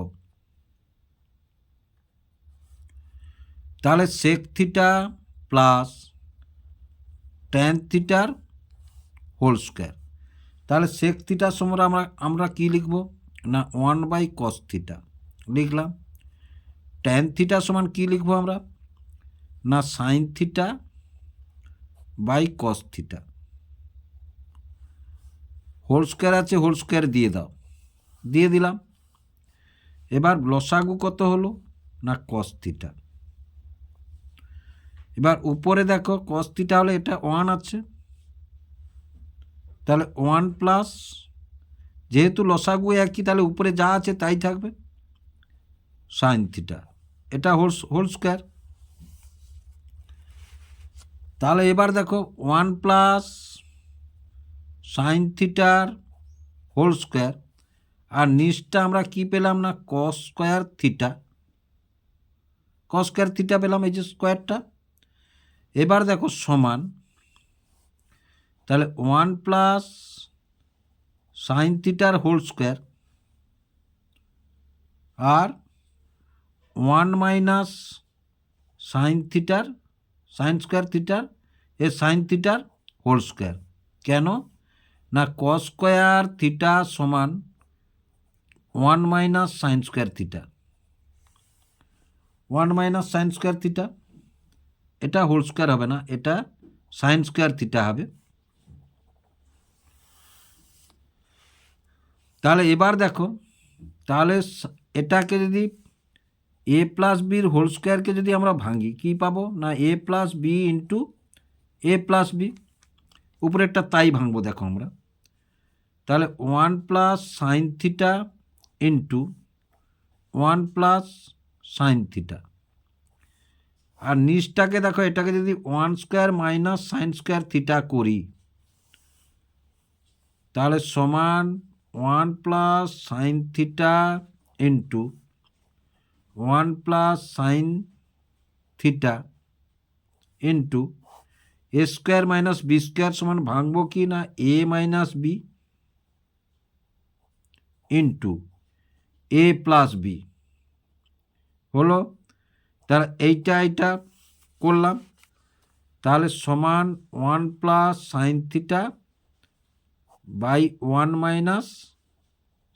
S1: তাহলে সেক থিটা প্লাস ট্যান থিটার হোল স্কোয়ার। তাহলে সেক থিটার সময় আমরা কী লিখব না 1 বাই কস থিটা লিখলাম। ট্যান থিটার সমান কী লিখব আমরা না sine theta by cos theta. Whole square আছে, হোল স্কোয়ার দিয়ে দাও, দিয়ে দিলাম। এবার লসাগু কত হলো না কস থিটা। এবার উপরে দেখো কস থিটা হলে এটা 1 আছে, তাহলে 1 প্লাস, যেহেতু লসাগু একই তাহলে উপরে যা আছে তাই থাকবে, সাইন থিটা, এটা হোল স্কোয়ার। তাহলে এবার দেখো 1 প্লাস সাইন থিটার হোল স্কোয়ার, আর নিচটা আমরা কি পেলাম না কস স্কোয়ার থিটা, কস স্কোয়ার থিটা পেলাম, এই যে স্কোয়ারটা। এবার দেখো সমান, তাহলে 1 প্লাস সাইন থিটার হোল স্কোয়ার আর 1 মাইনাস সাইন থিটার, সাইন স্কোয়ার থিটার এ সাইন থিটার হোল স্কোয়ার। কেন না কস স্কোয়ার থিটা সমান 1 minus sine square theta, 1 minus sine square theta, এটা হোল স্কোয়ার হবে না, এটা সাইন স্কোয়ার থিটা হবে। তাহলে এবার দেখো, তাহলে এটাকে যদি এ প্লাস বির হোল স্কোয়ারকে যদি আমরা ভাঙি কি পাবো না a plus B into a plus b, উপরেরটা তাই ভাঙবো দেখো আমরা। তাহলে 1 plus sine theta into 1 plus sine theta, আর নিচটাকে দেখো এটাকে যদি 1 square minus sine square theta করি তাহলে সমান 1 plus sine theta into 1 plus sine theta into a square minus b square সমান ভাঙবো কি না a minus b into a plus b হলো। তাহলে এইটা করলাম, তাহলে সমান 1 plus sine theta by 1 minus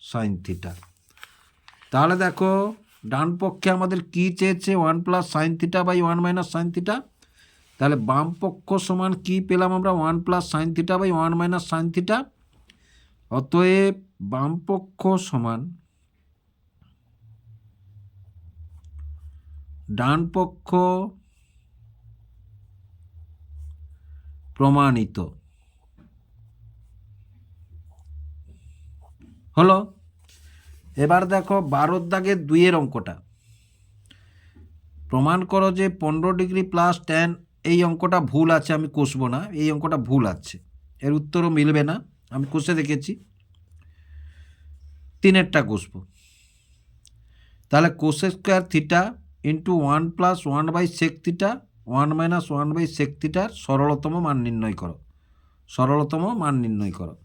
S1: sine theta. তাহলে দেখো ডান পক্ষে আমাদের কি চেয়েছে 1 plus sine theta by 1 minus sine theta. তাহলে বাম পক্ষ সমান কি পেলাম আমরা 1 plus sine theta by 1 minus sine theta. অতএব বাম পক্ষ সমান ডান পক্ষ প্রমাণিত হলো। এবার দেখো 12 দাগের 2 অঙ্কটা, প্রমাণ করো যে 15 ডিগ্রি প্লাস ট্যান, এই অঙ্কটা ভুল আছে, আমি কষবো না, এই অঙ্কটা ভুল আছে, এর উত্তরও মিলবে না, আমি কষে দেখেছি। 3এরটা কষবো। তাহলে cosec square theta into 1 plus 1 by sec theta 1 minus 1 by sec থিটার সরলতম মান নির্ণয় করো, সরলতম মান নির্ণয় করো।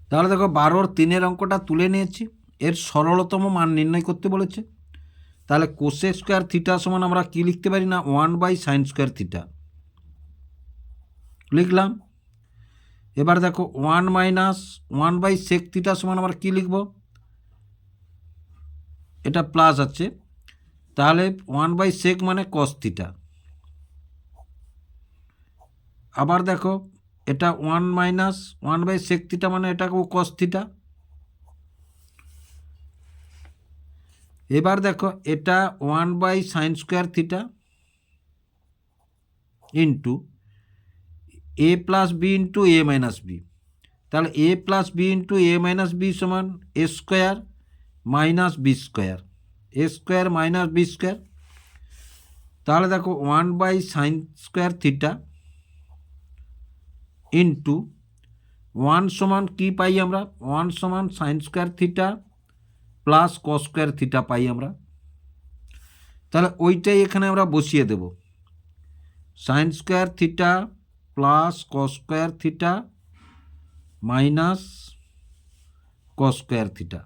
S1: তাহলে দেখো 12-র 3 অঙ্কটা তুলে নিয়েছি, এর সরলতম মান নির্ণয় করতে বলেছে। তাহলে কোসে স্কোয়ার থিটা সমান আমরা কি লিখতে পারি না 1 বাই সাইন স্কোয়ার থিটা লিখলাম। এবার দেখো 1 মাইনাস 1 বাই সেক থিটা সমান আমরা কি লিখব, এটা প্লাস আছে, তাহলে 1 বাই সেক মানে কস থিটা। আবার দেখো এটা 1 মাইনাস 1 বাই সেক থিটা মানে এটাকেও কস থিটা। এবার দেখো এটা 1 by sine square theta into a plus B into a minus B. তাহলে a plus B into a minus B সমান a square minus b square, a square minus b square. তাহলে দেখো 1 by sine square theta into 1 সমান কি পাই আমরা? 1 সমান sine square theta plus cos square theta পাই আমরা। তাহলে ওইটাই এখানে আমরা বসিয়ে দেব, sine square theta plus cos square theta minus cos square theta.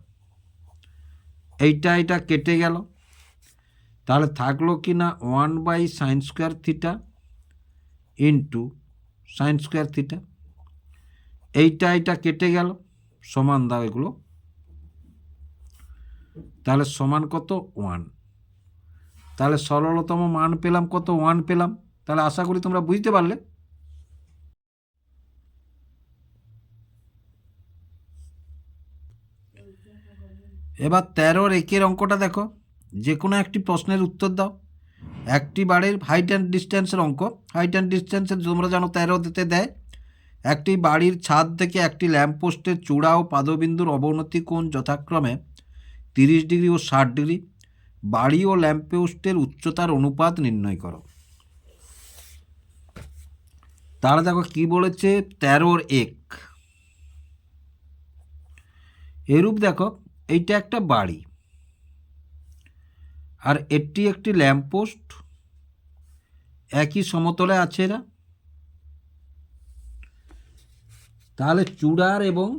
S1: এটা কেটে গেল, তাহলে থাকলো কি না 1 sign square theta into sign square theta. এটা কেটে গেল, সমান দাও এগুলো, তাহলে সমান কত? 1। তাহলে সরলতম মান পেলাম কত? 1 পেলাম। তাহলে আশা করি তোমরা বুঝতে পারলে। এবার 13-র একের অঙ্কটা দেখো, যে কোনো একটি প্রশ্নের উত্তর দাও। একটি বাড়ির হাইট অ্যান্ড ডিস্টেন্সের অঙ্ক। হাইট অ্যান্ড ডিস্টেন্সের তোমরা জানো 13-তে দেয়। একটি বাড়ির ছাদ থেকে একটি ল্যাম্পপোস্টের চূড়া ও পাদবিন্দুর অবনতি কোণ যথাক্রমে 30 ডিগ্রি ও 60 ডিগ্রি। বাড়ি ও ল্যাম্পপোস্টের উচ্চতার অনুপাত নির্ণয় করো। তাহলে দেখো কি বলেছে, 13-র এক। এরূপ দেখো, এইটা একটা বাড়ি আর এটি একটি ল্যাম্পপোস্ট, একই সমতলে আছে এরা। তাহলে চূড়ার এবং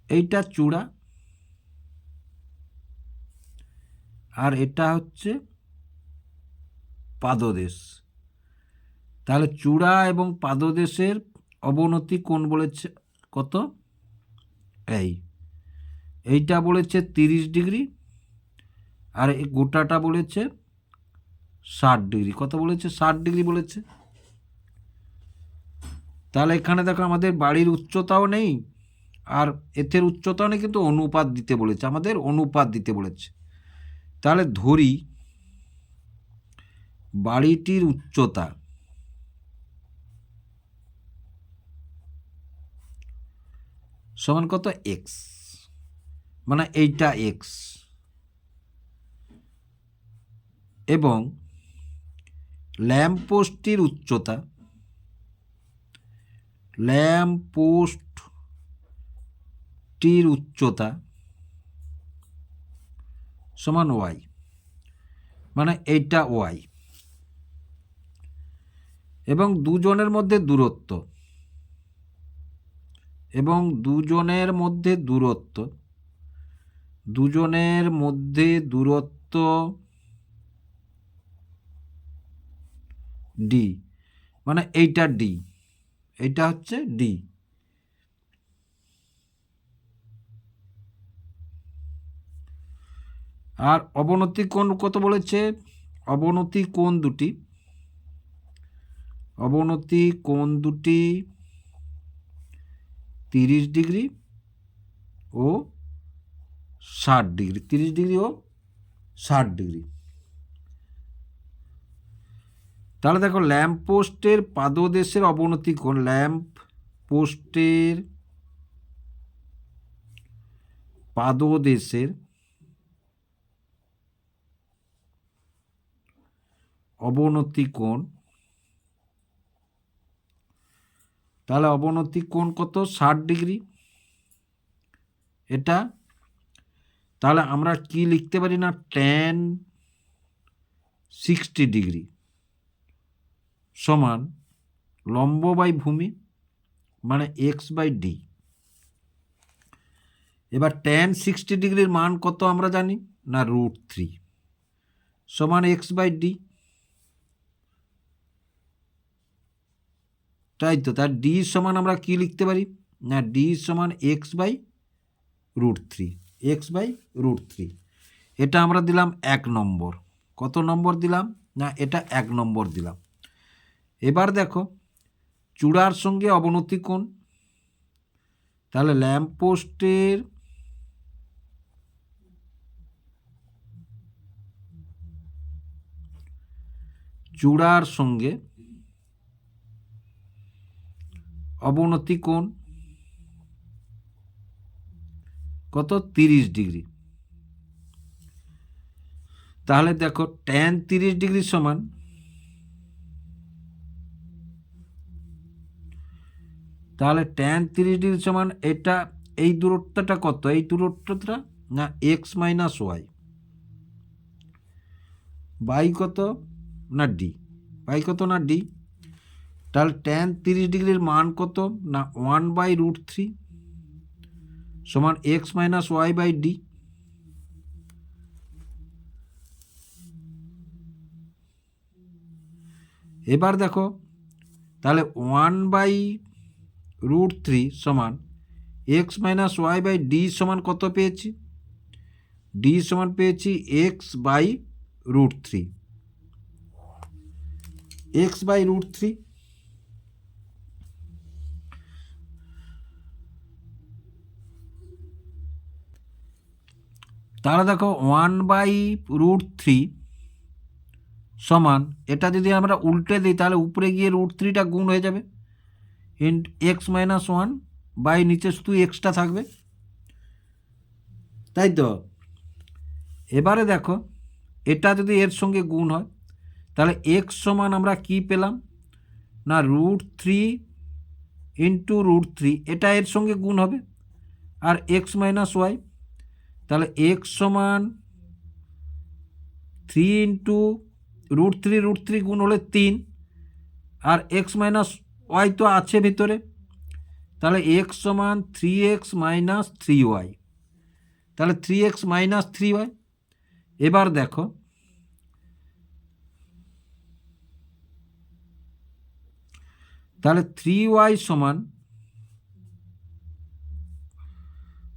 S1: এইটা চূড়া আর এটা হচ্ছে পাদদেশ। তাহলে চূড়া এবং পাদদেশের অবনতি কোণ বলেছে কত? এইটা বলেছে 30 ডিগ্রি আর এই গোটাটা বলেছে 60 ডিগ্রি। কত বলেছে? 60 ডিগ্রি বলেছে। তাহলে এখানে দেখো আমাদের বাড়ির উচ্চতাও নেই আর এর উচ্চতাও নেই, কিন্তু অনুপাত দিতে বলেছে, আমাদের অনুপাত দিতে বলেছে। তাহলে ধরি বাড়িটির উচ্চতা সমান কত? এক্স, মানে এইটা এক্স, এবং ল্যাম্পপোস্টটির উচ্চতা, ল্যাম্পপোস্টটির উচ্চতা সমান ওয়াই, মানে এইটা ওয়াই, এবং দুজনের মধ্যে দূরত্ব, ডি, মানে এইটা ডি, এইটা হচ্ছে ডি। আর অবনতি কোণ কত বলেছে? অবনতি কোণ দুটি 30 ডিগ্রি ও 60 ডিগ্রি, 30 ডিগ্রি ও 60 ডিগ্রি। তাহলে দেখো ল্যাম্পপোস্টের পাদদেশের অবনতি কোণ, ল্যাম্পপোস্টের পাদদেশের অবনতি কোণ, তাহলে অবনতি কোণ কত? 60 ডিগ্রি এটা। তাহলে আমরা কি লিখতে পারি না, tan 60 ডিগ্রি সমান লম্ব বাই ভূমি, মানে এক্স বাই ডি। এবার tan 60 ডিগ্রির মান কত আমরা জানি না, √3 সমান এক্স বাই ডি, তাই তো। তার ডি সমান আমরা কি লিখতে পারি না, ডি সমান এক্স বাই √3। এটা আমরা দিলাম 1 নম্বর। কত নম্বর দিলাম না, এটা 1 নম্বর দিলাম। এবার দেখো চূড়ার সঙ্গে অবনতি কোণ, তাহলে ল্যাম্পপোস্টের চূড়ার সঙ্গে অবনতি কোণ কত? 30 ডিগ্রি। তাহলে দেখো tan 30 ডিগ্রি সমান তাহলে tan 30° সমান এটা, এই দূরত্বটা কত, এই দূরত্বটা না x মাইনাস ওয়াই, বাই কত না ডি, বাই কত না ডি। তাহলে tan 30°-র মান কত না 1/√3 সমান x minus Y by D. এবার দেখো তাহলে 1/√3 সমান x minus Y by D সমান কত পেয়েছি, ডি সমান পেয়েছি x/√3, x/√3। তাহলে দেখো 1/√3 সমান, এটা যদি আমরা উল্টে দিই তাহলে উপরে গিয়ে √3টা গুণ হয়ে যাবে, x মাইনাস ওয়ান বাই নিচে শুধু এক্সটা থাকবে, তাই তো। এবারে দেখো এটা যদি এর সঙ্গে গুণ হয় তাহলে x সমান আমরা কি পেলাম না √3 ইন্টু √3, এটা এর সঙ্গে গুণ হবে আর x মাইনাস ওয়াই, তাহলে x সমান 3 ইন্টু √3 গুণ হলে 3 আর x মাইনাস ওয়াই তো আছে ভিতরে, তাহলে x সমান 3x মাইনাস 3y, তাহলে 3x মাইনাস 3y। এবার দেখো তাহলে 3y সমান,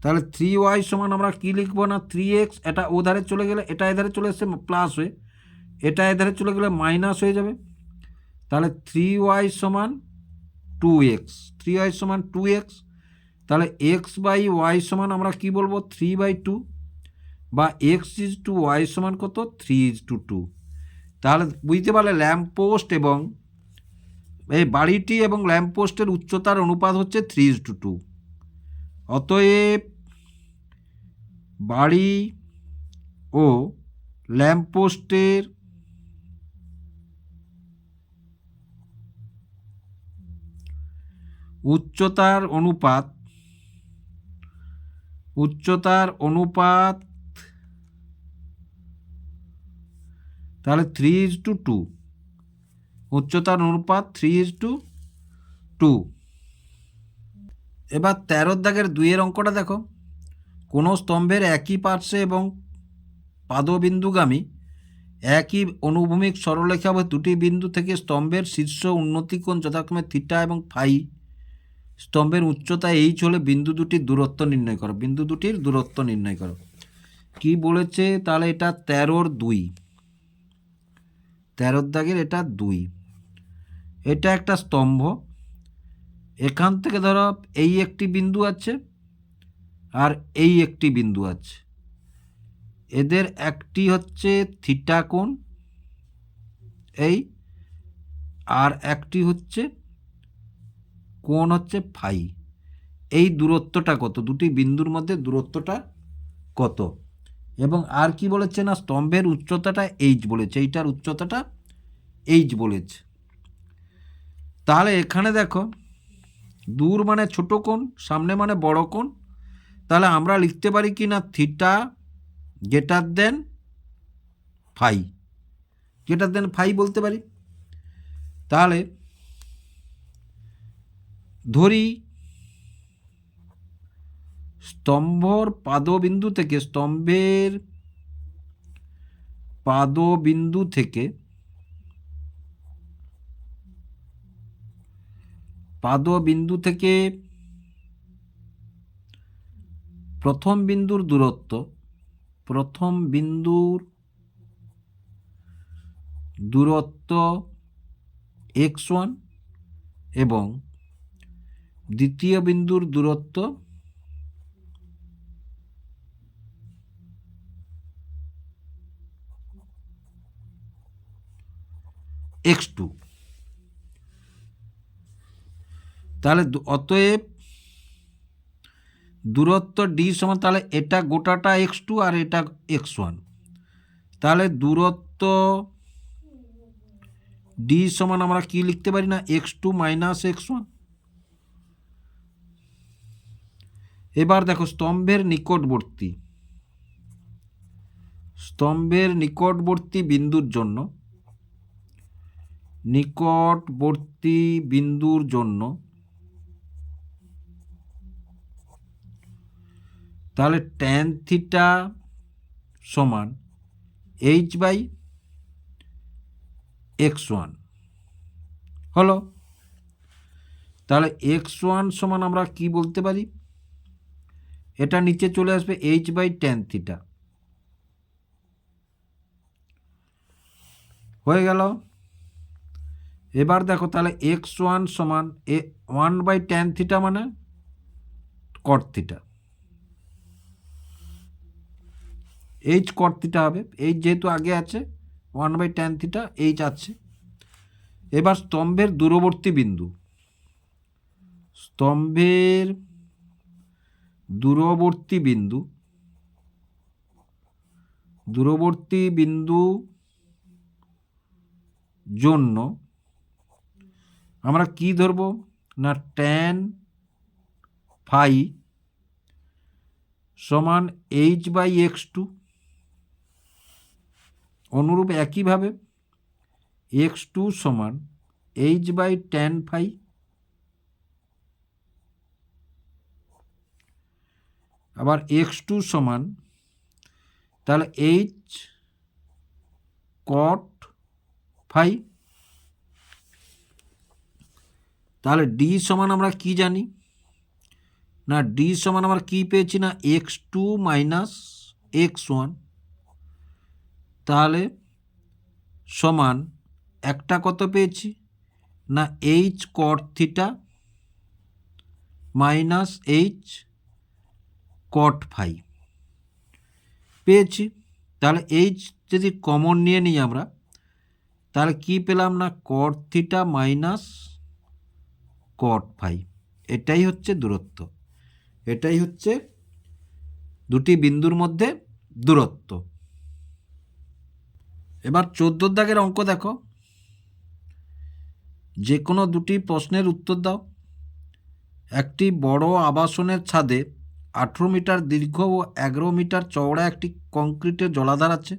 S1: তাহলে 3y সমান আমরা কি লিখবো না 3x, এটা ওধারে চলে গেলে এটা এধারে চলে এসছে প্লাস হয়ে, এটা এধারে চলে গেলে মাইনাস হয়ে যাবে, তাহলে 3y সমান 2x, 3y সমান 2x। তাহলে x/y সমান আমরা কি বলবো 3/2 বা x/y সমান কত 3/2। তাহলে বুঝতে পারলে ল্যাম্পপোস্ট এবং এই বাড়িটি এবং ল্যাম্পপোস্টের উচ্চতার অনুপাত হচ্ছে 3:2। অতএব বাড়ি ও ল্যাম্পপোস্টের উচ্চতার অনুপাত তাহলে 3:2, উচ্চতার অনুপাত 3:2। এবার 13 দাগের 2 অঙ্কটা দেখো, কোনো স্তম্ভের একই পার্শ্বে এবং পাদবিন্দুগামী একই অনুভূমিক সরলরেখা দুটি বিন্দু থেকে স্তম্ভের শীর্ষ উন্নতিকোণ যথাক্রমে থিটা এবং ফাই, স্তম্ভের উচ্চতা এইচ হলে বিন্দু দুটির দূরত্ব নির্ণয় করো, বিন্দু দুটির দূরত্ব নির্ণয় করো। কি বলেছে তাহলে এটা 13-2, 13 দাগের এটা 2, এটা একটা স্তম্ভ, এখান থেকে ধরো এই একটি বিন্দু আছে আর এই একটি বিন্দু আছে, এদের একটি হচ্ছে থিটা কোণ এই, আর একটি হচ্ছে কোণ হচ্ছে ফাই। এই দূরত্বটা কত, দুটি বিন্দুর মধ্যে দূরত্বটা কত, এবং আর কি বলেছে না স্তম্ভের উচ্চতাটা এইচ বলেছে, এইটার উচ্চতাটা এইচ বলেছে। তাহলে এখানে দেখো দূর মানে ছোট কোণ, সামনে মানে বড় কোণ, তাহলে আমরা লিখতে পারি কি না theta greater than phi, greater than phi বলতে পারি। তাহলে ধরি স্তম্ভের পাদবিন্দু থেকে প্রথম বিন্দুর দূরত্ব x1 এবং দ্বিতীয় বিন্দুর দূরত্ব x2, তাহলে অতএব দূরত্ব ডি সমান, তাহলে এটা গোটাটা x2 আর এটা x1, তাহলে দূরত্ব ডি সমান আমরা কি লিখতে পারি না x2 মাইনাস x1, এবার দেখো স্তম্ভের নিকটবর্তী বিন্দুর জন্য তাহলে ট্যান থিটা সমান h/x1 হলো। তাহলে x1 সমান আমরা কি বলতে পারি, এটা নিচে চলে আসবে h/tan থিটা, হয়ে গেল। এবার দেখো তাহলে x1 সমান 1/tan থিটা মানে cot theta, h cot theta হবে, h যেহেতু আগে আছে 1/tan থিটা h আছে। এবার স্তম্ভের দূরবর্তী বিন্দু জন্য আমরা কি ধরব না tan phi সমান h/x2, অনুরূপ একইভাবে x2 সমান h/tan phi, আবার x2 সমান তাহলে h cot phi। তাহলে d সমান আমরা কি জানি না d সমান আমরা কি পেয়েছি না x2 - x1, তাহলে সমান একটা কত পেয়েছি না h cot theta minus h cot phi পেয়েছি। তাহলে h যদি কমন নিয়ে নিই আমরা, তাহলে কি পেলাম না cot theta minus cot phi। এটাই হচ্ছে দূরত্ব, এটাই হচ্ছে দুটি বিন্দুর মধ্যে দূরত্ব। এবার 14 দাগের অঙ্ক দেখো, যে কোনো দুটি প্রশ্নের উত্তর দাও। একটি বড় আবাসনের ছাদে 18 মিটার দীর্ঘ ও 11 মিটার চওড়া একটি কংক্রিটের জলাধার আছে।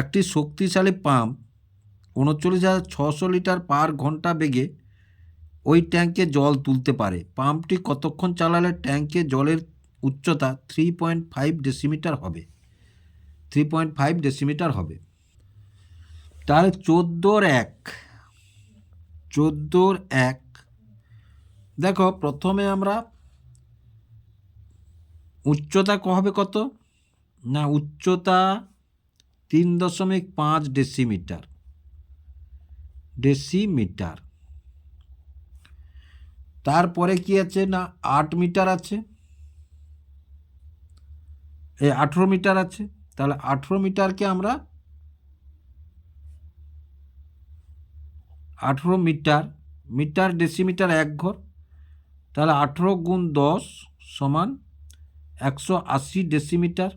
S1: একটি শক্তিশালী পাম্প 39,600 লিটার পার ঘন্টা বেগে ওই ট্যাঙ্কে জল তুলতে পারে। পাম্পটি কতক্ষণ চালালে ট্যাঙ্কে জলের উচ্চতা 3.5 ডেসিমিটার হবে। তাহলে 14-1 দেখো, প্রথমে আমরা উচ্চতা হবে কত না উচ্চতা 3.5 ডেসিমিটার। তারপরে কি আছে না 8 মিটার আছে, 18 মিটার আছে। তাহলে 18 মিটারকে আমরা 18 মিটার ডেসিমিটার 1 ঘর, তাহলে 18 গুণ 10 সমান 180 ডেসিমিটার।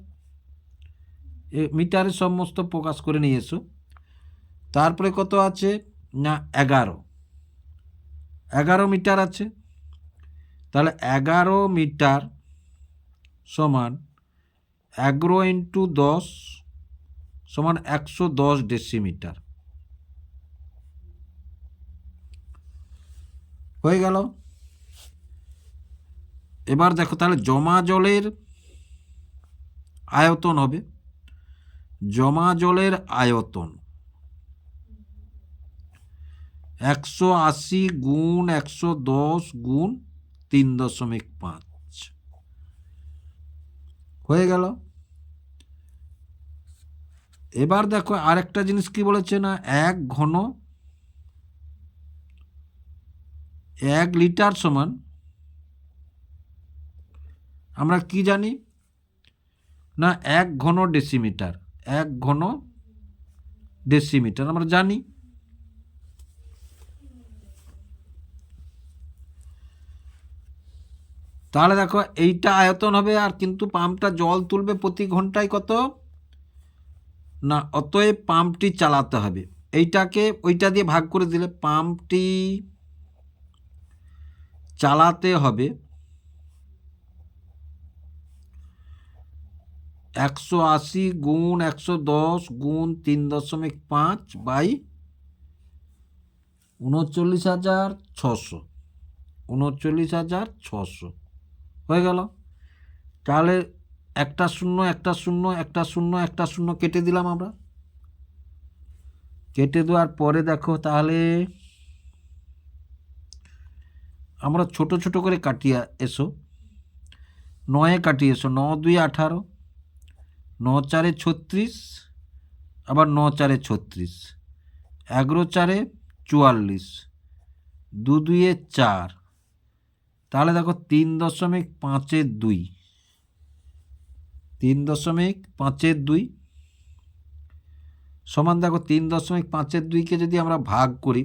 S1: মিটারে সমস্ত প্রকাশ করে নিয়ে এসো। তারপরে কত আছে না 11 মিটার আছে, তাহলে 11 মিটার সমান 11 × 10 সমান 110 ডেসিমিটার, হয়ে গেল। এবার দেখো তাহলে জমা জলের আয়তন হবে, জমা জলের আয়তন 180 গুণ 110 গুণ 3.5, হয়ে গেল। এবার দেখো আরেকটা জিনিস কি বলেছে না 1 লিটার সমান আমরা কি জানি না 1 ঘন ডেসিমিটার আমরা জানি। তাহলে দেখো এইটা আয়তন হবে, আর কিন্তু পাম্পটা জল তুলবে প্রতি ঘন্টায় কত না, অতএব পাম্পটি চালাতে হবে। এইটাকে ওইটা দিয়ে ভাগ করে দিলে পাম্পটি চালাতে হবে 180 গুণ 110 গুণ 3.5 বাই 39,600, 39,600 হয়ে গেল। তাহলে একটা শূন্য একটা শূন্য একটা শূন্য একটা শূন্য কেটে দিলাম আমরা। কেটে দেওয়ার পরে দেখো তাহলে আমরা ছোট ছোট করে কাটিয়ে এসো, 9 কাটিয়ে এসো, 9 2 18, 9 4 36, আবার 9 4 36, 11 4 44, 2 2 4, তাহলে দেখো 3.5-2, 3.5-2 সমান দেখো 3.5-2কে যদি আমরা ভাগ করি,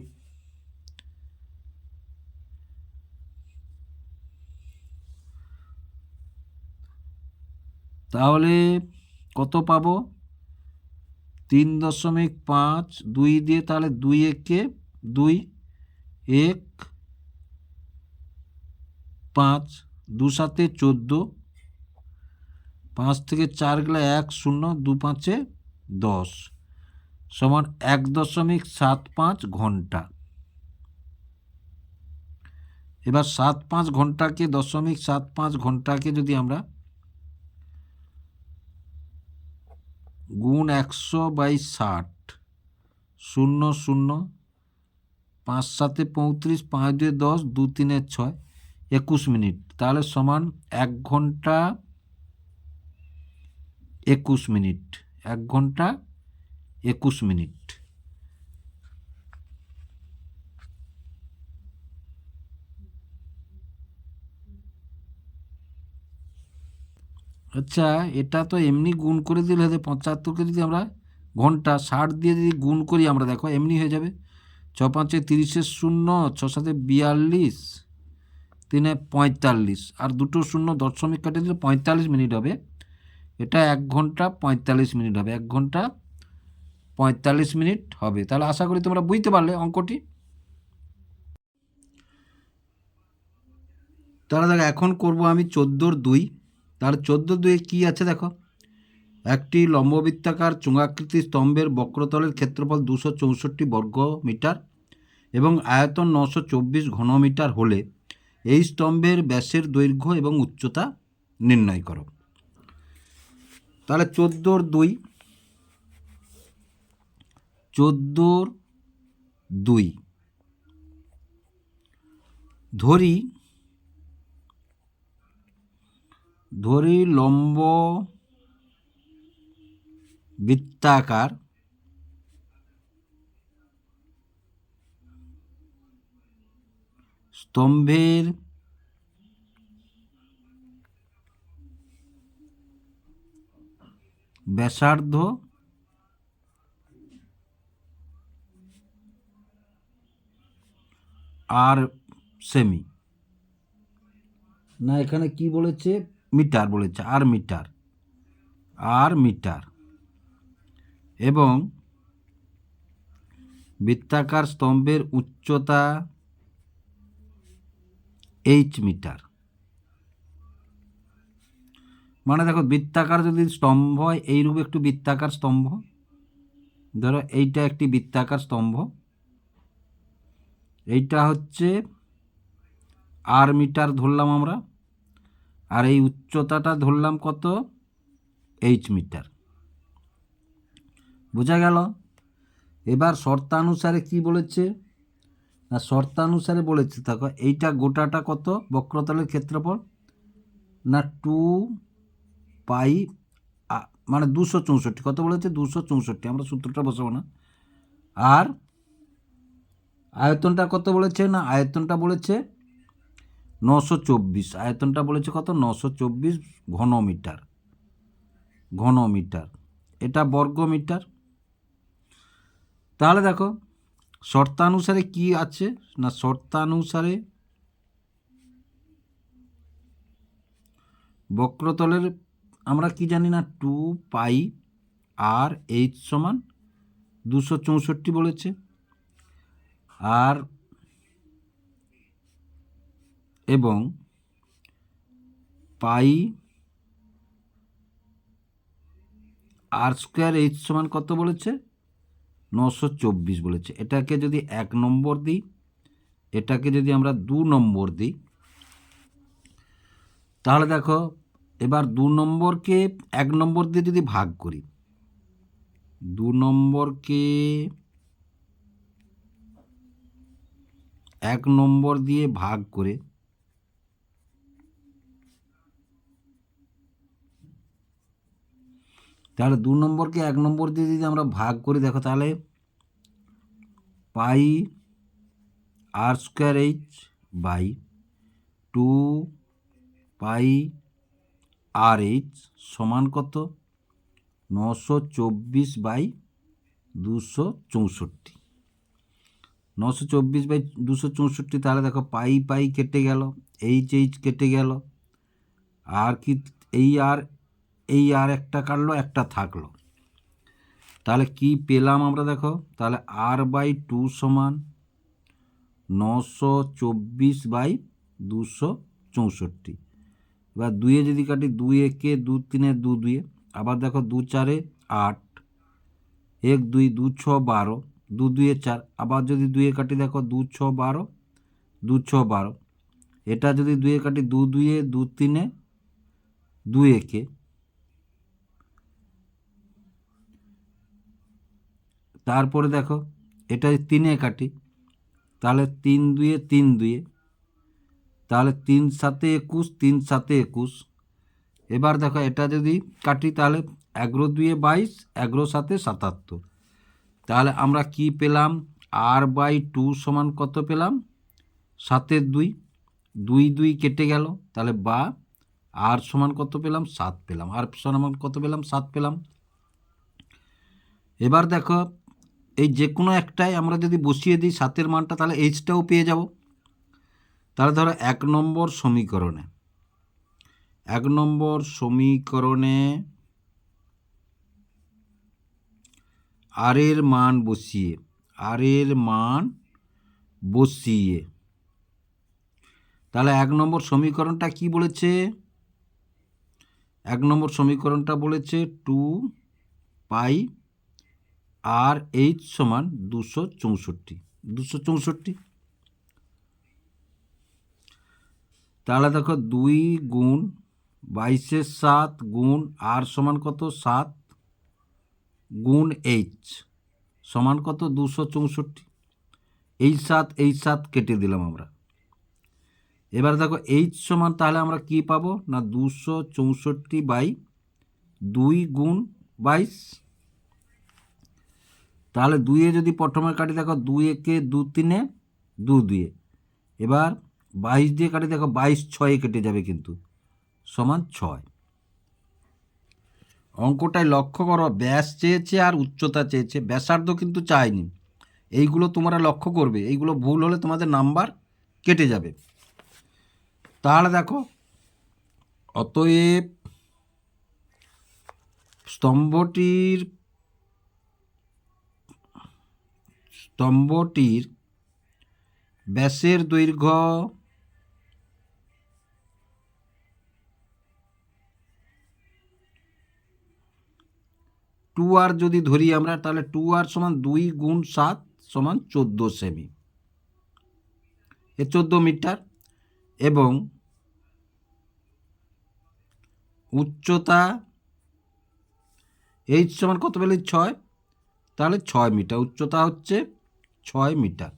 S1: তাহলে কত পাবো? 3.5 2 দিয়ে, তাহলে 2 একে 2, 1 5, 2 7 14, 5 থেকে 4 গেলে 1 0, 2 5 10 সমান 1.75 ঘন্টা। এবার 7-5 ঘন্টাকে 0.75 ঘন্টাকে যদি আমরা গুণ 100/60, 0 0, 5 7 35, 5 2 10, 2 3 6, 21 মিনিট, তাহলে সমান 1 ঘন্টা 21 মিনিট, 1 ঘন্টা 21 মিনিট। আচ্ছা, এটা তো এমনি গুণ করে দিলে হতে 75কে যদি আমরা ঘন্টা 60 দিয়ে যদি গুণ করি আমরা, দেখো এমনি হয়ে যাবে। 6 5 30 0, 6 7 42, 3 45, আর দুটো শূন্য দশমিক কাটে দিলে 45 মিনিট হবে। এটা 1 ঘন্টা 45 মিনিট হবে, 1 ঘন্টা 45 মিনিট হবে। তাহলে আশা করি তোমরা বুঝতে পারলে অঙ্কটি। তাহলে দেখো এখন করব আমি 14-2। তাহলে 14-2 কী আছে দেখো, একটি লম্ববৃত্তাকার চুঙাকৃতি স্তম্ভের বক্রতলের ক্ষেত্রফল 264 বর্গ মিটার এবং আয়তন 924 ঘনমিটার হলে এই স্তম্ভের ব্যাসের দৈর্ঘ্য এবং উচ্চতা নির্ণয় করো। তাহলে 14-2, 14-2 ধরি লম্ব বৃত্তাকার স্তম্ভের ব্যাসার্ধ আর সেমি, না এখানে কি বলেছে, মিটার বলেছে, আর মিটার, এবং বৃত্তাকার স্তম্ভের উচ্চতা h মিটার। মানে দেখো বৃত্তাকার যদি স্তম্ভ হয়, এইরূপ একটু বৃত্তাকার স্তম্ভ, ধরো এইটা একটি বৃত্তাকার স্তম্ভ, এইটা হচ্ছে আর মিটার ধরলাম আমরা, আর এই উচ্চতাটা ধরলাম কত, h মিটার। বোঝা গেল? এবার শর্তানুসারে কি বলেছে, না শর্তানুসারে বলেছে দেখো এইটা গোটাটা কত বক্রতলের ক্ষেত্রফল, না 2 পাই, মানে 264, কত বলেছে 264, আমরা সূত্রটা বসাবো না। আর আয়তনটা কত বলেছে, না আয়তনটা বলেছে 924, আয়তনটা বলেছে কত 924 ঘনমিটার, এটা বর্গ মিটার। তাহলে দেখো শর্তানুসারে কি আছে, না শর্তানুসারে বক্রতলের আমরা কি জানি, না 2 পাই আর h সমান 264 বলেছে, আর এবং পাই আর স্কোয়ার এইচ সমান কত বলেছে? 924 বলেছে। এটাকে যদি 1 নম্বর দিই, এটাকে যদি আমরা 2 নম্বর দিই, তাহলে দেখো এবার 2 নম্বরকে 1 নম্বর দিয়ে যদি ভাগ করি, 2 নম্বরকে 1 নম্বর দিয়ে ভাগ করে তাহলে 2 নম্বরকে 1 নম্বর দিয়ে যদি আমরা ভাগ করি, দেখো তাহলে pi r square h by 2 pi r h সমান কত? 924/264। 924/264, তাহলে দেখো পাই পাই কেটে গেল, এইচ এইচ কেটে গেল, আর কি এই আর একটা কাটলো, একটা থাকলো। তাহলে কি পেলাম আমরা? দেখো তাহলে r/2 সমান 924/264। এবার 2 যদি কাটি, 2 একে 2 3 2 2, আবার দেখো 2 4 8, 1 2 2 6 12, 2 2 4, আবার যদি 2 কাটি, দেখো 2 6 12, 2 6 12, এটা যদি 2 কাটি, 2 2 2 3 2 একে, তারপরে দেখো এটা 3 কাটি, তাহলে 3 2 3 2, তাহলে 3 7 21, 3 7 21। এবার দেখো এটা যদি কাটি, তাহলে 11 2 22, 11 7 77। তাহলে আমরা কি পেলাম? r/2 সমান কত পেলাম? 7 2, 2 2 কেটে গেল, তাহলে বা r সমান কত পেলাম? 7 পেলাম। r সমান কত পেলাম? 7 পেলাম। এবার দেখো এই যে কোনো একটাই আমরা যদি বসিয়ে দিই 7-এর মানটা, তাহলে এইচটাও পেয়ে যাব। তাহলে ধরো 1 নম্বর সমীকরণে আর এর মান বসিয়ে তাহলে 1 নম্বর সমীকরণটা কি বলেছে? 1 নম্বর সমীকরণটা বলেছে 2 পাই আর এইচ সমান 264। তাহলে দেখো 2 গুণ 22 7 গুণ আর সমান কত? 7 গুণ এইচ সমান কত? 264। এই 7 কেটে দিলাম আমরা। এবার দেখো এইচ সমান তাহলে আমরা কি পাবো? না 264/2 গুণ 22। তাহলে 2 যদি প্রথমে কাটি, দেখো 2 একে 2 3 2 2, এবার 22 দিয়ে কাটি, দেখো 22 6 কেটে যাবে, কিন্তু সমান 6। অঙ্কটায় লক্ষ্য করো, ব্যাস চেয়েছে আর উচ্চতা চেয়েছে, ব্যাসার্ধ কিন্তু চায়নি। এইগুলো তোমরা লক্ষ্য করবে, এইগুলো ভুল হলে তোমাদের নাম্বার কেটে যাবে। তাহলে দেখো অতএব স্তম্ভটির ব্যাসের দৈর্ঘ্য 2r যদি ধরি আমরা, তাহলে 2r সমান 2 গুণ 7 সমান 14 সেমি, 14 মিটার। এবং উচ্চতা এইচ সমান কত পেলে? 6, তাহলে 6 মিটার। উচ্চতা হচ্ছে 6 মিটার।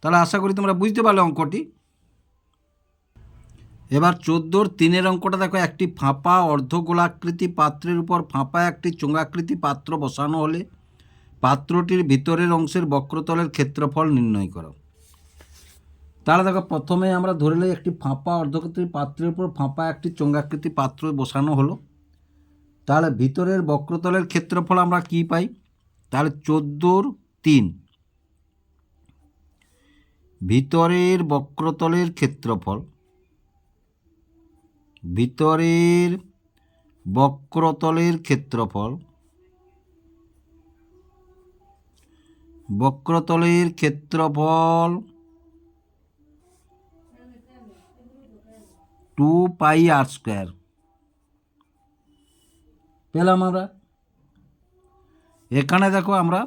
S1: তাহলে আশা করি তোমরা বুঝতে পারলে অঙ্কটি। এবার 14-3 অঙ্কটা দেখো, একটি ফাঁপা অর্ধগোলাকৃতি পাত্রের উপর ফাঁপা একটি চোঙাকৃতি পাত্র বসানো হলে পাত্রটির ভিতরের অংশের বক্রতলের ক্ষেত্রফল নির্ণয় করো। তাহলে দেখো প্রথমে আমরা ধরে নিই একটি ফাঁপা অর্ধগোলাকৃতি পাত্রের উপর ফাঁপা একটি চোঙাকৃতি পাত্র বসানো হলো। তাহলে ভিতরের বক্রতলের ক্ষেত্রফল আমরা কি পাই? তাহলে 14-3 ভিতরের বক্রতলের ক্ষেত্রফল বক্রতলের ক্ষেত্রফল 2 পাই আর স্কোয়ার পেলাম আমরা। এখানে দেখো আমরা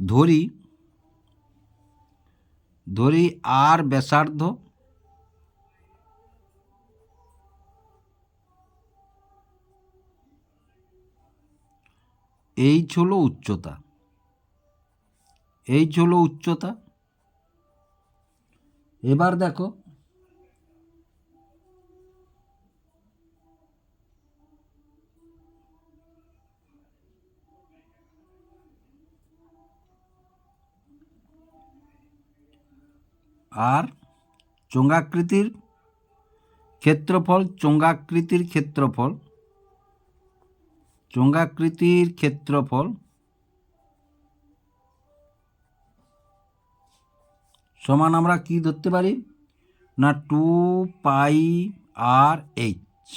S1: ধরি আর ব্যাসার্ধ, এইচ হলো উচ্চতা, এবার দেখো আর চোঙাকৃতির ক্ষেত্রফল, সমান আমরা কি ধরতে পারি না 2πr/h।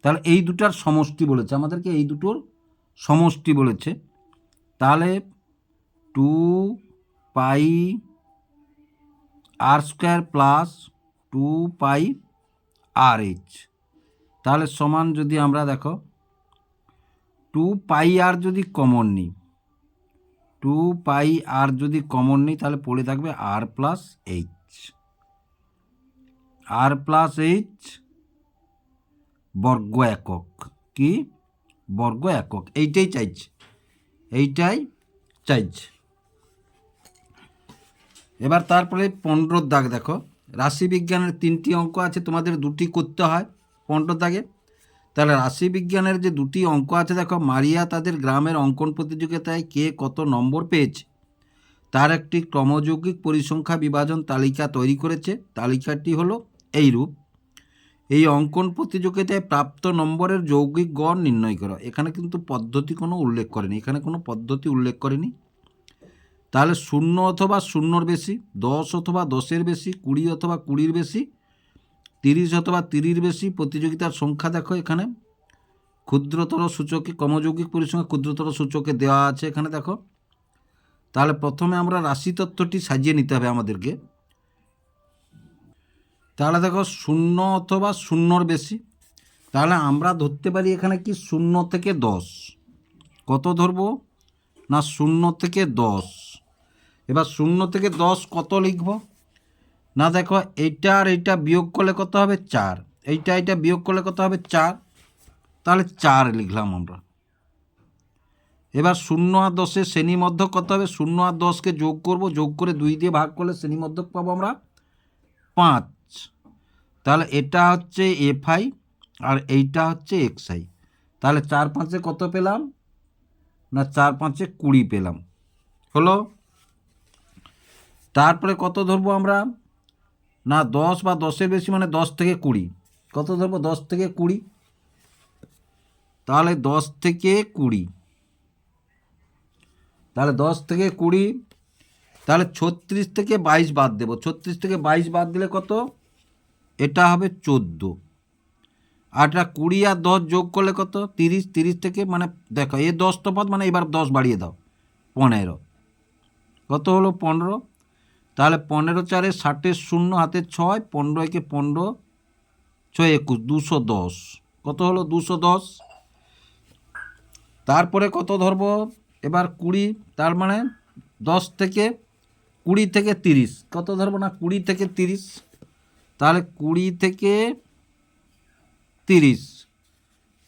S1: তাহলে এই দুটার সমষ্টি বলেছে আমাদেরকে, এই দুটোর সমষ্টি বলেছে। তাহলে 2πr² প্লাস 2πrh, তাহলে সমান যদি আমরা দেখো 2πr যদি কমন নিই, তাহলে পড়ে থাকবে r প্লাস এইচ বর্গ একক। কি বর্গ একক? এইটাই চাইছে। এবার তারপরে 15 দাগ দেখো, রাশিবিজ্ঞানের 3টি অঙ্ক আছে, তোমাদের 2টি করতে হয় 15 দাগে। তাহলে রাশিবিজ্ঞানের যে 2টি অঙ্ক আছে দেখো, মারিয়া তাদের গ্রামের অঙ্কন প্রতিযোগিতায় কে কত নম্বর পেয়েছে তার একটি ক্রমযৌগিক পরিসংখ্যা বিভাজন তালিকা তৈরি করেছে। তালিকাটি হলো এইরূপ: এই অঙ্কন প্রতিযোগিতায় প্রাপ্ত নম্বরের যৌগিক গড় নির্ণয় করো। এখানে কিন্তু পদ্ধতি কোনো উল্লেখ করেনি, তাহলে 0 অথবা 0-র বেশি, 10 অথবা 10-এর বেশি, 20 অথবা 20-র বেশি, 30 অথবা 30-র বেশি। প্রতিযোগিতার সংখ্যা দেখো এখানে ক্ষুদ্রতর সূচকে, ক্রমযৌগিক পরিসংখ্যা ক্ষুদ্রতর সূচকে দেওয়া আছে এখানে দেখো। তাহলে প্রথমে আমরা রাশি তত্ত্বটি সাজিয়ে নিতে হবে আমাদেরকে। তাহলে দেখো 0 অথবা 0-র বেশি, তাহলে আমরা ধরতে পারি এখানে কি 0 থেকে 10। কত ধরবো না 0 থেকে 10। এবার 0 থেকে 10 কত লিখব না দেখো, এইটা আর এইটা বিয়োগ করলে কত হবে 4, এইটা বিয়োগ করলে কত হবে 4, তাহলে 4 লিখলাম আমরা। এবার 0 আর 10-এর শ্রেণীমধ্যক কত হবে, 0 আর 10কে যোগ করব, যোগ করে 2 দিয়ে ভাগ করলে শ্রেণীমধ্যক পাবো আমরা 5। তাহলে এটা হচ্ছে FI আর এইটা হচ্ছে XI। তাহলে 4 5-এ কত পেলাম না 4 5-এ 20 পেলাম, হলো। তারপরে কত ধরবো আমরা না 10 বা 10-এর বেশি মানে 10 থেকে 20, কত ধরবো 10 থেকে 20, তাহলে 10 থেকে 20, তাহলে 10 থেকে 20, তাহলে 36 থেকে 22 বাদ দেবো। 36 থেকে 22 বাদ দিলে কত, এটা হবে 14। আর এটা 20 আর 10 যোগ করলে কত 30, 30 থেকে মানে দেখো এ 10 তফাৎ মানে এবার 10 বাড়িয়ে দাও 15, কত হলো 15। তাহলে 15 4-এ 60-এর 0 হাতে 6, 15 একে 15, 6 21, 210, কত হলো 210। তারপরে কত ধরবো এবার 20, তার মানে 10 থেকে 20 থেকে 30, কত ধরবো না 20 থেকে 30, তাহলে 20 থেকে 30,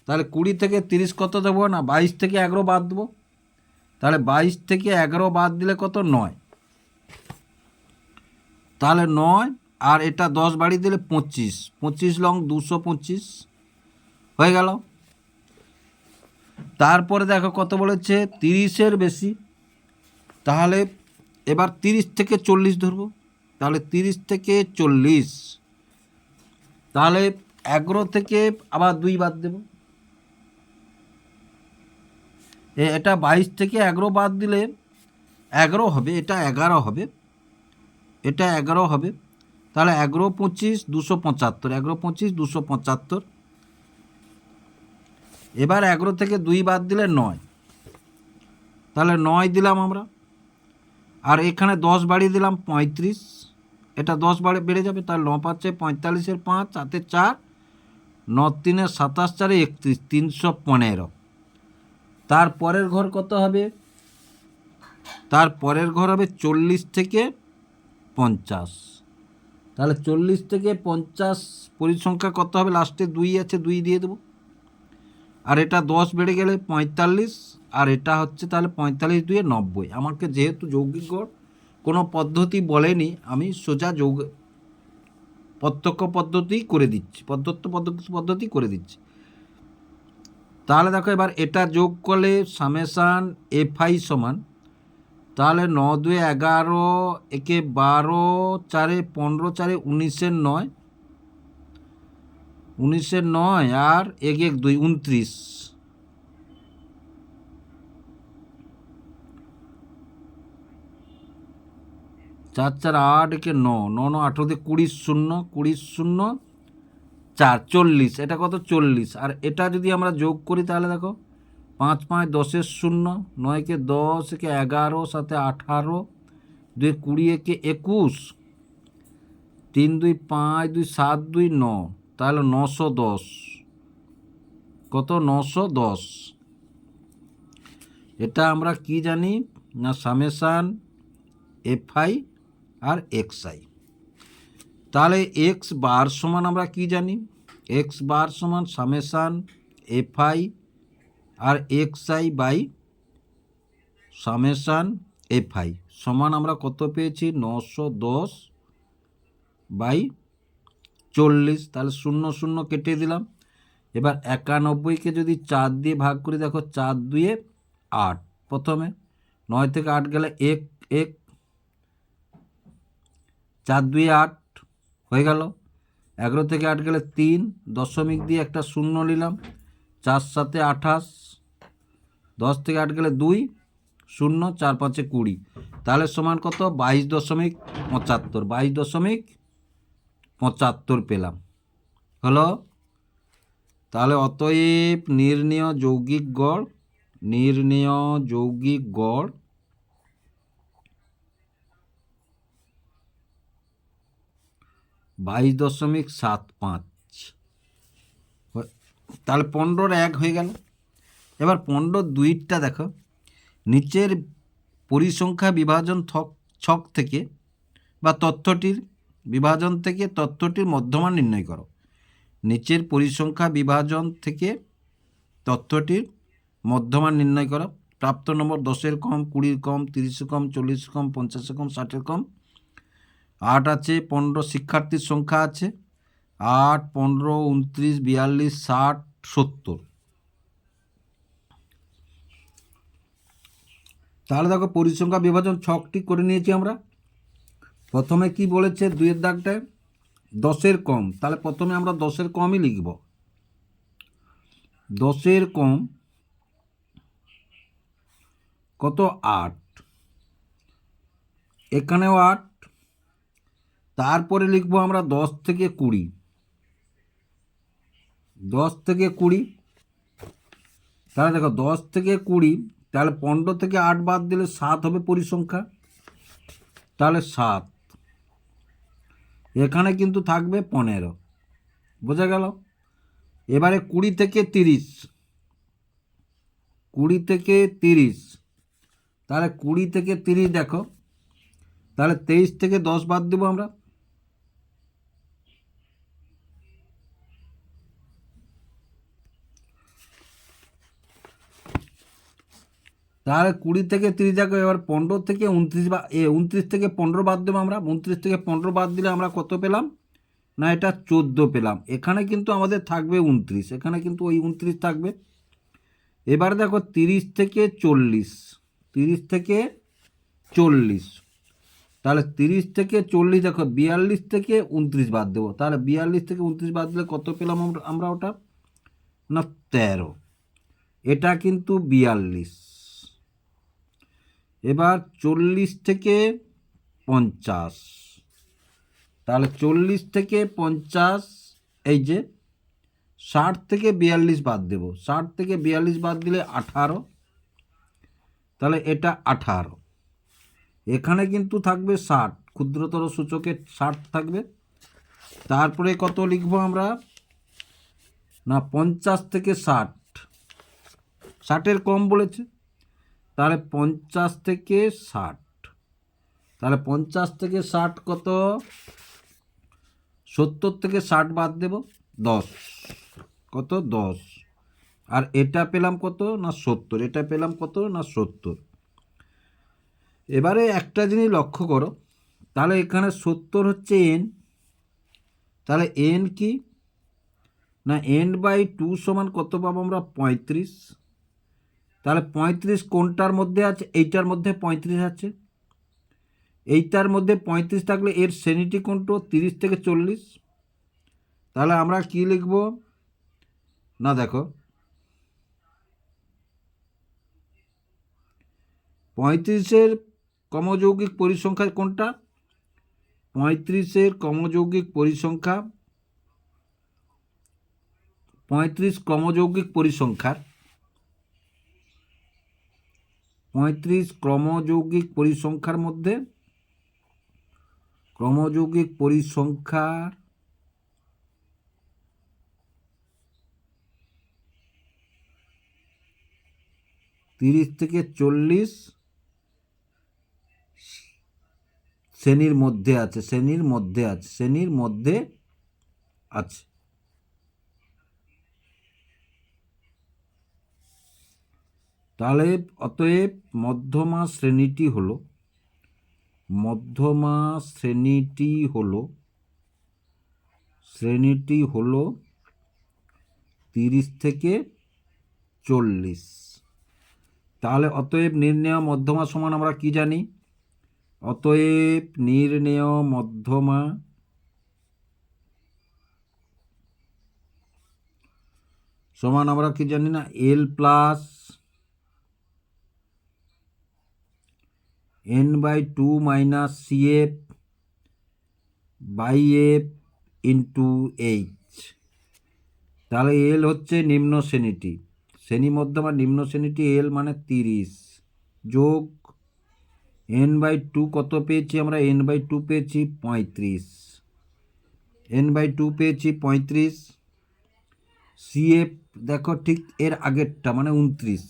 S1: তাহলে 20 থেকে 30 কত দেবো না 22 থেকে 11 বাদ দেবো, তাহলে 22 থেকে 11 বাদ দিলে কত 9, তাহলে 9 আর এটা 10 বাড়িয়ে দিলে 25, 25 লং 225 হয়ে গেল। তারপরে দেখো কত বলেছে 30-এর বেশি, তাহলে এবার 30 থেকে 40 ধরবো, তাহলে 30 থেকে 40, তাহলে 11 থেকে আবার 2 বাদ দেব, এটা 22 থেকে 11 বাদ দিলে 11 হবে, এটা 11 হবে, এটা 11 হবে, তাহলে 11 25 275, 11 25 275। এবার 11 থেকে 2 বাদ দিলে 9, তাহলে 9 দিলাম আমরা, আর এখানে 10 বাড়িয়ে দিলাম 35, এটা 10 বেড়ে যাবে, তাহলে 9 5-এ 45-এর 5 হাতে 4, 9 3-এ 27, 4-এ 31, 315। তার পরের ঘর কত হবে? তার পরের ঘর হবে 40 থেকে 50। তাহলে 40 থেকে 50 পরিসংখ্যা কত হবে? লাস্টে 2 আছে, 2 দিয়ে দেবো। আর এটা 10 বেড়ে গেলে 45, আর এটা হচ্ছে তাহলে 45 2 90। আমাকে যেহেতু যৌগিক গড় কোনো পদ্ধতি বলেনি, আমি সোজা প্রত্যক্ষ পদ্ধতি করে দিচ্ছি, পদ্ধতি করে দিচ্ছি। তাহলে দেখো এবার এটা যোগ করলে সামেশান এফআই সমান, তাহলে 9 2 11, একে 12, 4 15, 4 19 9, 19 9, আর 1 1 2 29, 4 4 8, একে 9 9 9 18 দিয়ে 20 0 20 0 4 40। এটা কত? 40। আর এটা যদি আমরা যোগ করি তাহলে দেখো 5 5 10 0, 9 কে 10, একে 11, 7 18, 2 20, একে 21, 3 2 5 2 7 2 9, তাহলে 910। কত? 910। এটা আমরা কি জানি না, সামেশান এফআই আর এক্সআই। তাহলে এক্স বার সমান আমরা কি জানি? এক্স বার সমান সামেশান এফআই আর এক্সআই বাই সামেশান এফআই সমান আমরা কত পেয়েছি? 910 বাই 40। তাহলে 0 0 কেটে দিলাম। এবার 91কে যদি 4 দিয়ে ভাগ করি, দেখো 4 2 8। প্রথমে 9 থেকে 8 গেলে 1 1, 4 2 8 হয়ে গেল। 11 থেকে 8 গেলে 3, দশমিক দিয়ে একটা 0 নিলাম। 4 7 28, 10 থেকে 8 গেলে 2 0, 4 5 20। তাহলে সমান কত? 22.75। 22.75 পেলাম। হলো? তাহলে অতএব নির্ণেয় যৌগিক গড় 22.75। তাহলে 15 1 হয়ে গেল। এবার 15 2টা দেখো, নিচের পরিসংখ্যা বিভাজন ছক থেকে বা তথ্যটির বিভাজন থেকে তথ্যটির মধ্যমান নির্ণয় করো। নিচের পরিসংখ্যা বিভাজন থেকে তথ্যটির মধ্যমান নির্ণয় করো। প্রাপ্ত নম্বর 10-এর কম, 20-এর কম, 30-এর কম, 40-এর কম, 50-এর কম, 60-এর কম। 8 আছে, 15 শিক্ষার্থীর সংখ্যা আছে, 8 15 29 42 60 70। তাহলে দেখো পরিসংখ্যা বিভাজন ছকটি করে নিয়েছি আমরা। প্রথমে কি বলেছে? 2-এর দাগটায় 10-এর কম, তাহলে প্রথমে আমরা 10-এর কমই লিখব। 10-এর কম কত? 8। এখানেও 8। তারপরে লিখব আমরা 10 থেকে 20। 10 থেকে 20, তাহলে দেখো 10 থেকে 20, তাহলে 15 থেকে 8 বাদ দিলে 7 হবে পরিসংখ্যা, তাহলে 7। এখানে কিন্তু থাকবে 15। বোঝা গেল? এবারে 20 থেকে 30, 20 থেকে 30, তাহলে 20 থেকে 30 দেখো, তাহলে 23 থেকে 10 বাদ দেবো আমরা, তাহলে 20 থেকে 30 দেখো। এবার 15 থেকে 29 বা 29 থেকে 15 বাদ দেবো আমরা। 29 থেকে 15 বাদ দিলে আমরা কত পেলাম? না, এটা 14 পেলাম। এখানে কিন্তু আমাদের থাকবে 29, এখানে কিন্তু ওই 29 থাকবে। এবার দেখো 30 থেকে 40, 30 থেকে 40, তাহলে 30 থেকে 40 দেখো 42 থেকে 29 বাদ দেবো, তাহলে 42 থেকে 29 বাদ দিলে কত পেলাম আমরা ওটা? না 13। এটা কিন্তু 42। এবার 40 থেকে 50, তাহলে 40 থেকে 50, এই যে 60 থেকে 42 বাদ দেব, 60 থেকে 42 বাদ দিলে 18, তাহলে এটা 18। এখানে কিন্তু থাকবে 60, ক্ষুদ্রতর সূচকে 60 থাকবে। তারপরে কত লিখবো আমরা? না 50 থেকে 60, 60-এর কম বলেছে, তাহলে 50 থেকে 60, তাহলে 50 থেকে 60 কত, 70 থেকে 60 বাদ দেব 10, কত 10, আর এটা পেলাম কত না 70, এটা পেলাম কত না 70। এবারে একটা জিনিস লক্ষ্য করো, তাহলে এখানে 70 হচ্ছে n, তাহলে n কি না n/2 সমান কত পাবো আমরা 35, তাহলে 35 কোনটার মধ্যে আছে, এইটার মধ্যে 35 আছে, এইটার মধ্যে 35 থাকলে এর শ্রেণীটি কোনটা 30 থেকে 40, তাহলে আমরা কি লিখব না দেখো 35-এর কমযৌগিক পরিসংখ্যা কোনটা, 35-এর কমযৌগিক পরিসংখ্যা, 35 ক্রমযৌগিক পরিসংখ্যার 35 ক্রমযৌগিক পরিসংখ্যার মধ্যে ক্রমযৌগিক পরিসংখ্যার 30 থেকে 40 শ্রেণীর মধ্যে আছে, শ্রেণীর মধ্যে আছে, শ্রেণীর মধ্যে আছে। তাহলে অতএব মধ্যমা শ্রেণীটি হলো, মধ্যমা শ্রেণীটি হলো 30 থেকে 40। তাহলে অতএব নির্ণেয় মধ্যমা সমান আমরা কি জানি, অতএব নির্ণেয় মধ্যমা সমান আমরা কি জানি না L plus n/2 minus CF by F into H। তাহলে L হচ্ছে নিম্ন শ্রেণীটি, শ্রেণী মধ্যমা নিম্ন শ্রেণীটি L মানে 30 যোগ n/2 কত পেয়েছি আমরা, n/2 পেয়েছি 35, n/2 পেয়েছি 35, CF দেখো ঠিক এর আগেরটা মানে 29,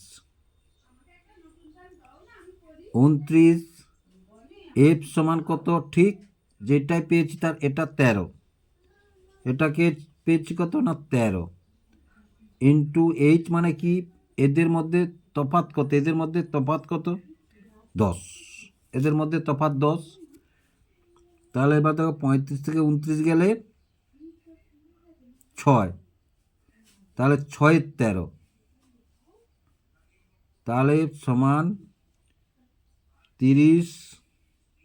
S1: F সমান কত, ঠিক যেটাই পেয়েছি তার এটা 13, এটাকে পেয়েছি কত না 13 ইন্টু H মানে কি, এদের মধ্যে তফাৎ কত, এদের মধ্যে তফাৎ কত 10, এদের মধ্যে তফাৎ 10। তাহলে এবার দেখো 35 থেকে 29 গেলে 6, তাহলে 6-এর 13, তাহলে সমান 30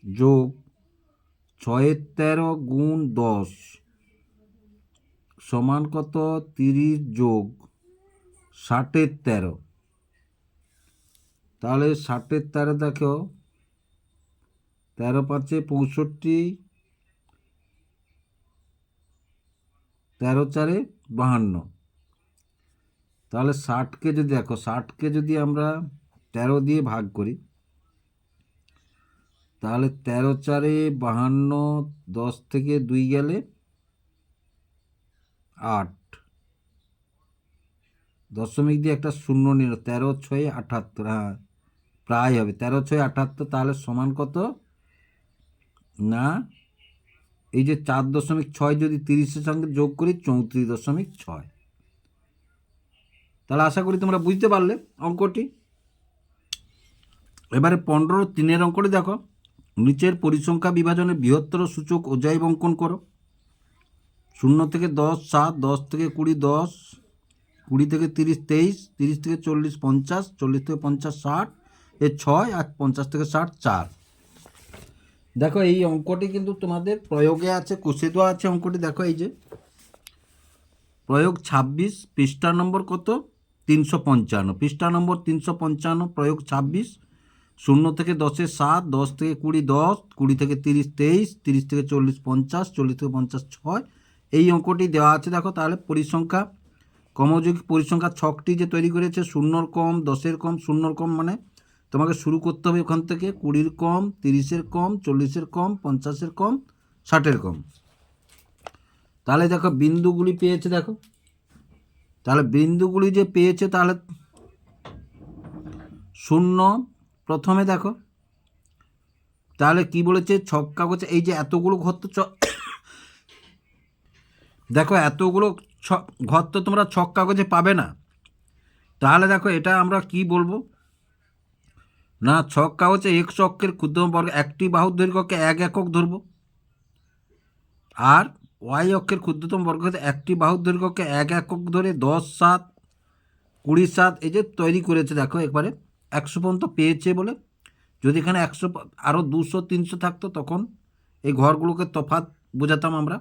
S1: যোগ 6-এর 13 গুণ 10 সমান কত, 30 যোগ 60-এর 13, তাহলে 60-এর 13 দেখো 13×5 = 65, 13×4 = 52। তাহলে 60কে যদি দেখো, 60কে যদি আমরা 13 দিয়ে ভাগ করি, তাহলে 13×4 = 52, 10 থেকে 2 গেলে 8, দশমিক দিয়ে একটা শূন্য নিল, 13×6 = 78, হ্যাঁ প্রায় হবে 13×6 = 78, তাহলে সমান কত না এই যে 4.6 যদি 30-এর সঙ্গে যোগ করি 34.6। তাহলে আশা করি তোমরা বুঝতে পারলে অঙ্কটি। এবারে 15-3 অঙ্কটি দেখো, নিচের পরিসংখ্যা বিভাজনের বৃহত্তর সূচক অজয় অঙ্কন করো। 0 থেকে 10 7, 10 থেকে 20 10, 20 থেকে 30 23, 30 থেকে 40 50, 40 থেকে 50 60, এ 6, আর 50 থেকে 60 4। দেখো এই অঙ্কটি কিন্তু তোমাদের প্রয়োগে আছে, কষে দেওয়া আছে অঙ্কটি। দেখো এই যে প্রয়োগ 26, পৃষ্ঠা নম্বর কত 355, পৃষ্ঠা নম্বর 355, প্রয়োগ 26, 0 থেকে 10-এ 7, 10 থেকে 20 10, 20 থেকে 30 23, 30 থেকে 40 50, 40 থেকে 50 6, এই অঙ্কটি দেওয়া আছে। দেখো তাহলে পরিসংখ্যা কমযৌগিক পরিসংখ্যা ছকটি যে তৈরি করেছে, 0-এর কম 10-এর কম, 0-এর কম মানে তোমাকে শুরু করতে হবে ওখান থেকে, 20-এর কম 30-এর কম 40-এর কম 50-এর কম 60-এর কম। তাহলে দেখো বিন্দুগুলি পেয়েছে, দেখো তাহলে বিন্দুগুলি যে পেয়েছে, তাহলে শূন্য প্রথমে দেখো, তাহলে কি বলেছে ছক কাগজে এই যে এতগুলো ঘর তো দেখো এতগুলো ঘর তো তোমরা ছক কাগজে পাবে না। তাহলে দেখো এটা আমরা কি বলবো না, ছক কাগজে এক্স অক্ষের ক্ষুদ্রতম বর্গ একটি বাহুর দৈর্ঘ্যকে 1 একক ধরবো, আর ওয়াই অক্ষের ক্ষুদ্রতম বর্গ হতে একটি বাহুর দৈর্ঘ্যকে 1 একক ধরে 10, 7, 20, 7 এই যে তৈরি করেছে। দেখো একবারে 100 পর্যন্ত পেয়েছে বলে, যদি এখানে 100 আরও 200, 300 থাকতো তখন এই ঘরগুলোকে তফাৎ বোঝাতাম আমরা।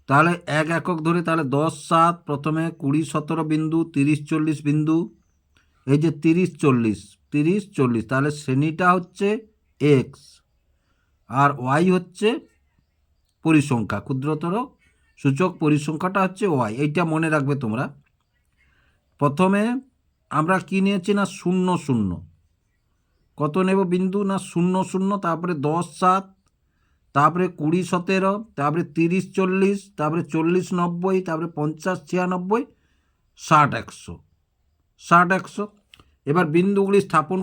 S1: তাহলে 1 একক ধরে তাহলে 10, 7 প্রথমে 20, 17 বিন্দু, 30, 40 বিন্দু, এই যে 30, 40, 30, 40, তাহলে শ্রেণীটা হচ্ছে এক্স আর ওয়াই হচ্ছে পরিসংখ্যা, ক্ষুদ্রতর সূচক পরিসংখ্যাটা হচ্ছে ওয়াই। এইটা মনে রাখবে তোমরা। প্রথমে আমরা কি নিয়েছি না 0, 0, কত নেব বিন্দু না 0, 0, তারপরে 10, 7, তারপরে 20, 17, তারপরে 30, 40, তারপরে 40, 90, তারপরে 50, 96, 60, 100, 60, 100। এবার বিন্দুগুলি স্থাপন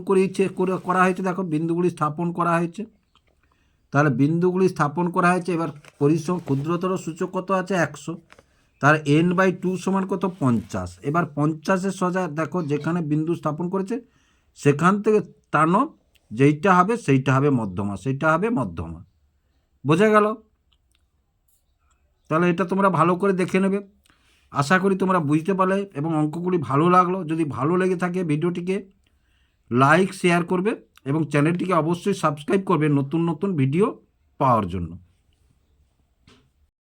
S1: করা হয়েছে। দেখো বিন্দুগুলি স্থাপন করা হয়েছে, তাহলে বিন্দুগুলি স্থাপন করা হয়েছে। এবার ক্ষুদ্রতর সূচক কত আছে 100, তার n/2 সমান কত 50। এবার 50-এর সোজা দেখো যেখানে বিন্দু স্থাপন করেছে সেখান থেকে টানো, যেইটা হবে সেইটা হবে মধ্যমা, সেইটা হবে মধ্যমা। বোঝা গেল? তাহলে এটা তোমরা ভালো করে দেখে নেবে। আশা করি তোমরা বুঝতে পারলে এবং অঙ্কগুলি ভালো লাগলো। যদি ভালো লেগে থাকে ভিডিওটিকে লাইক শেয়ার করবে এবং চ্যানেলটিকে অবশ্যই সাবস্ক্রাইব করবে নতুন নতুন ভিডিও পাওয়ার জন্য।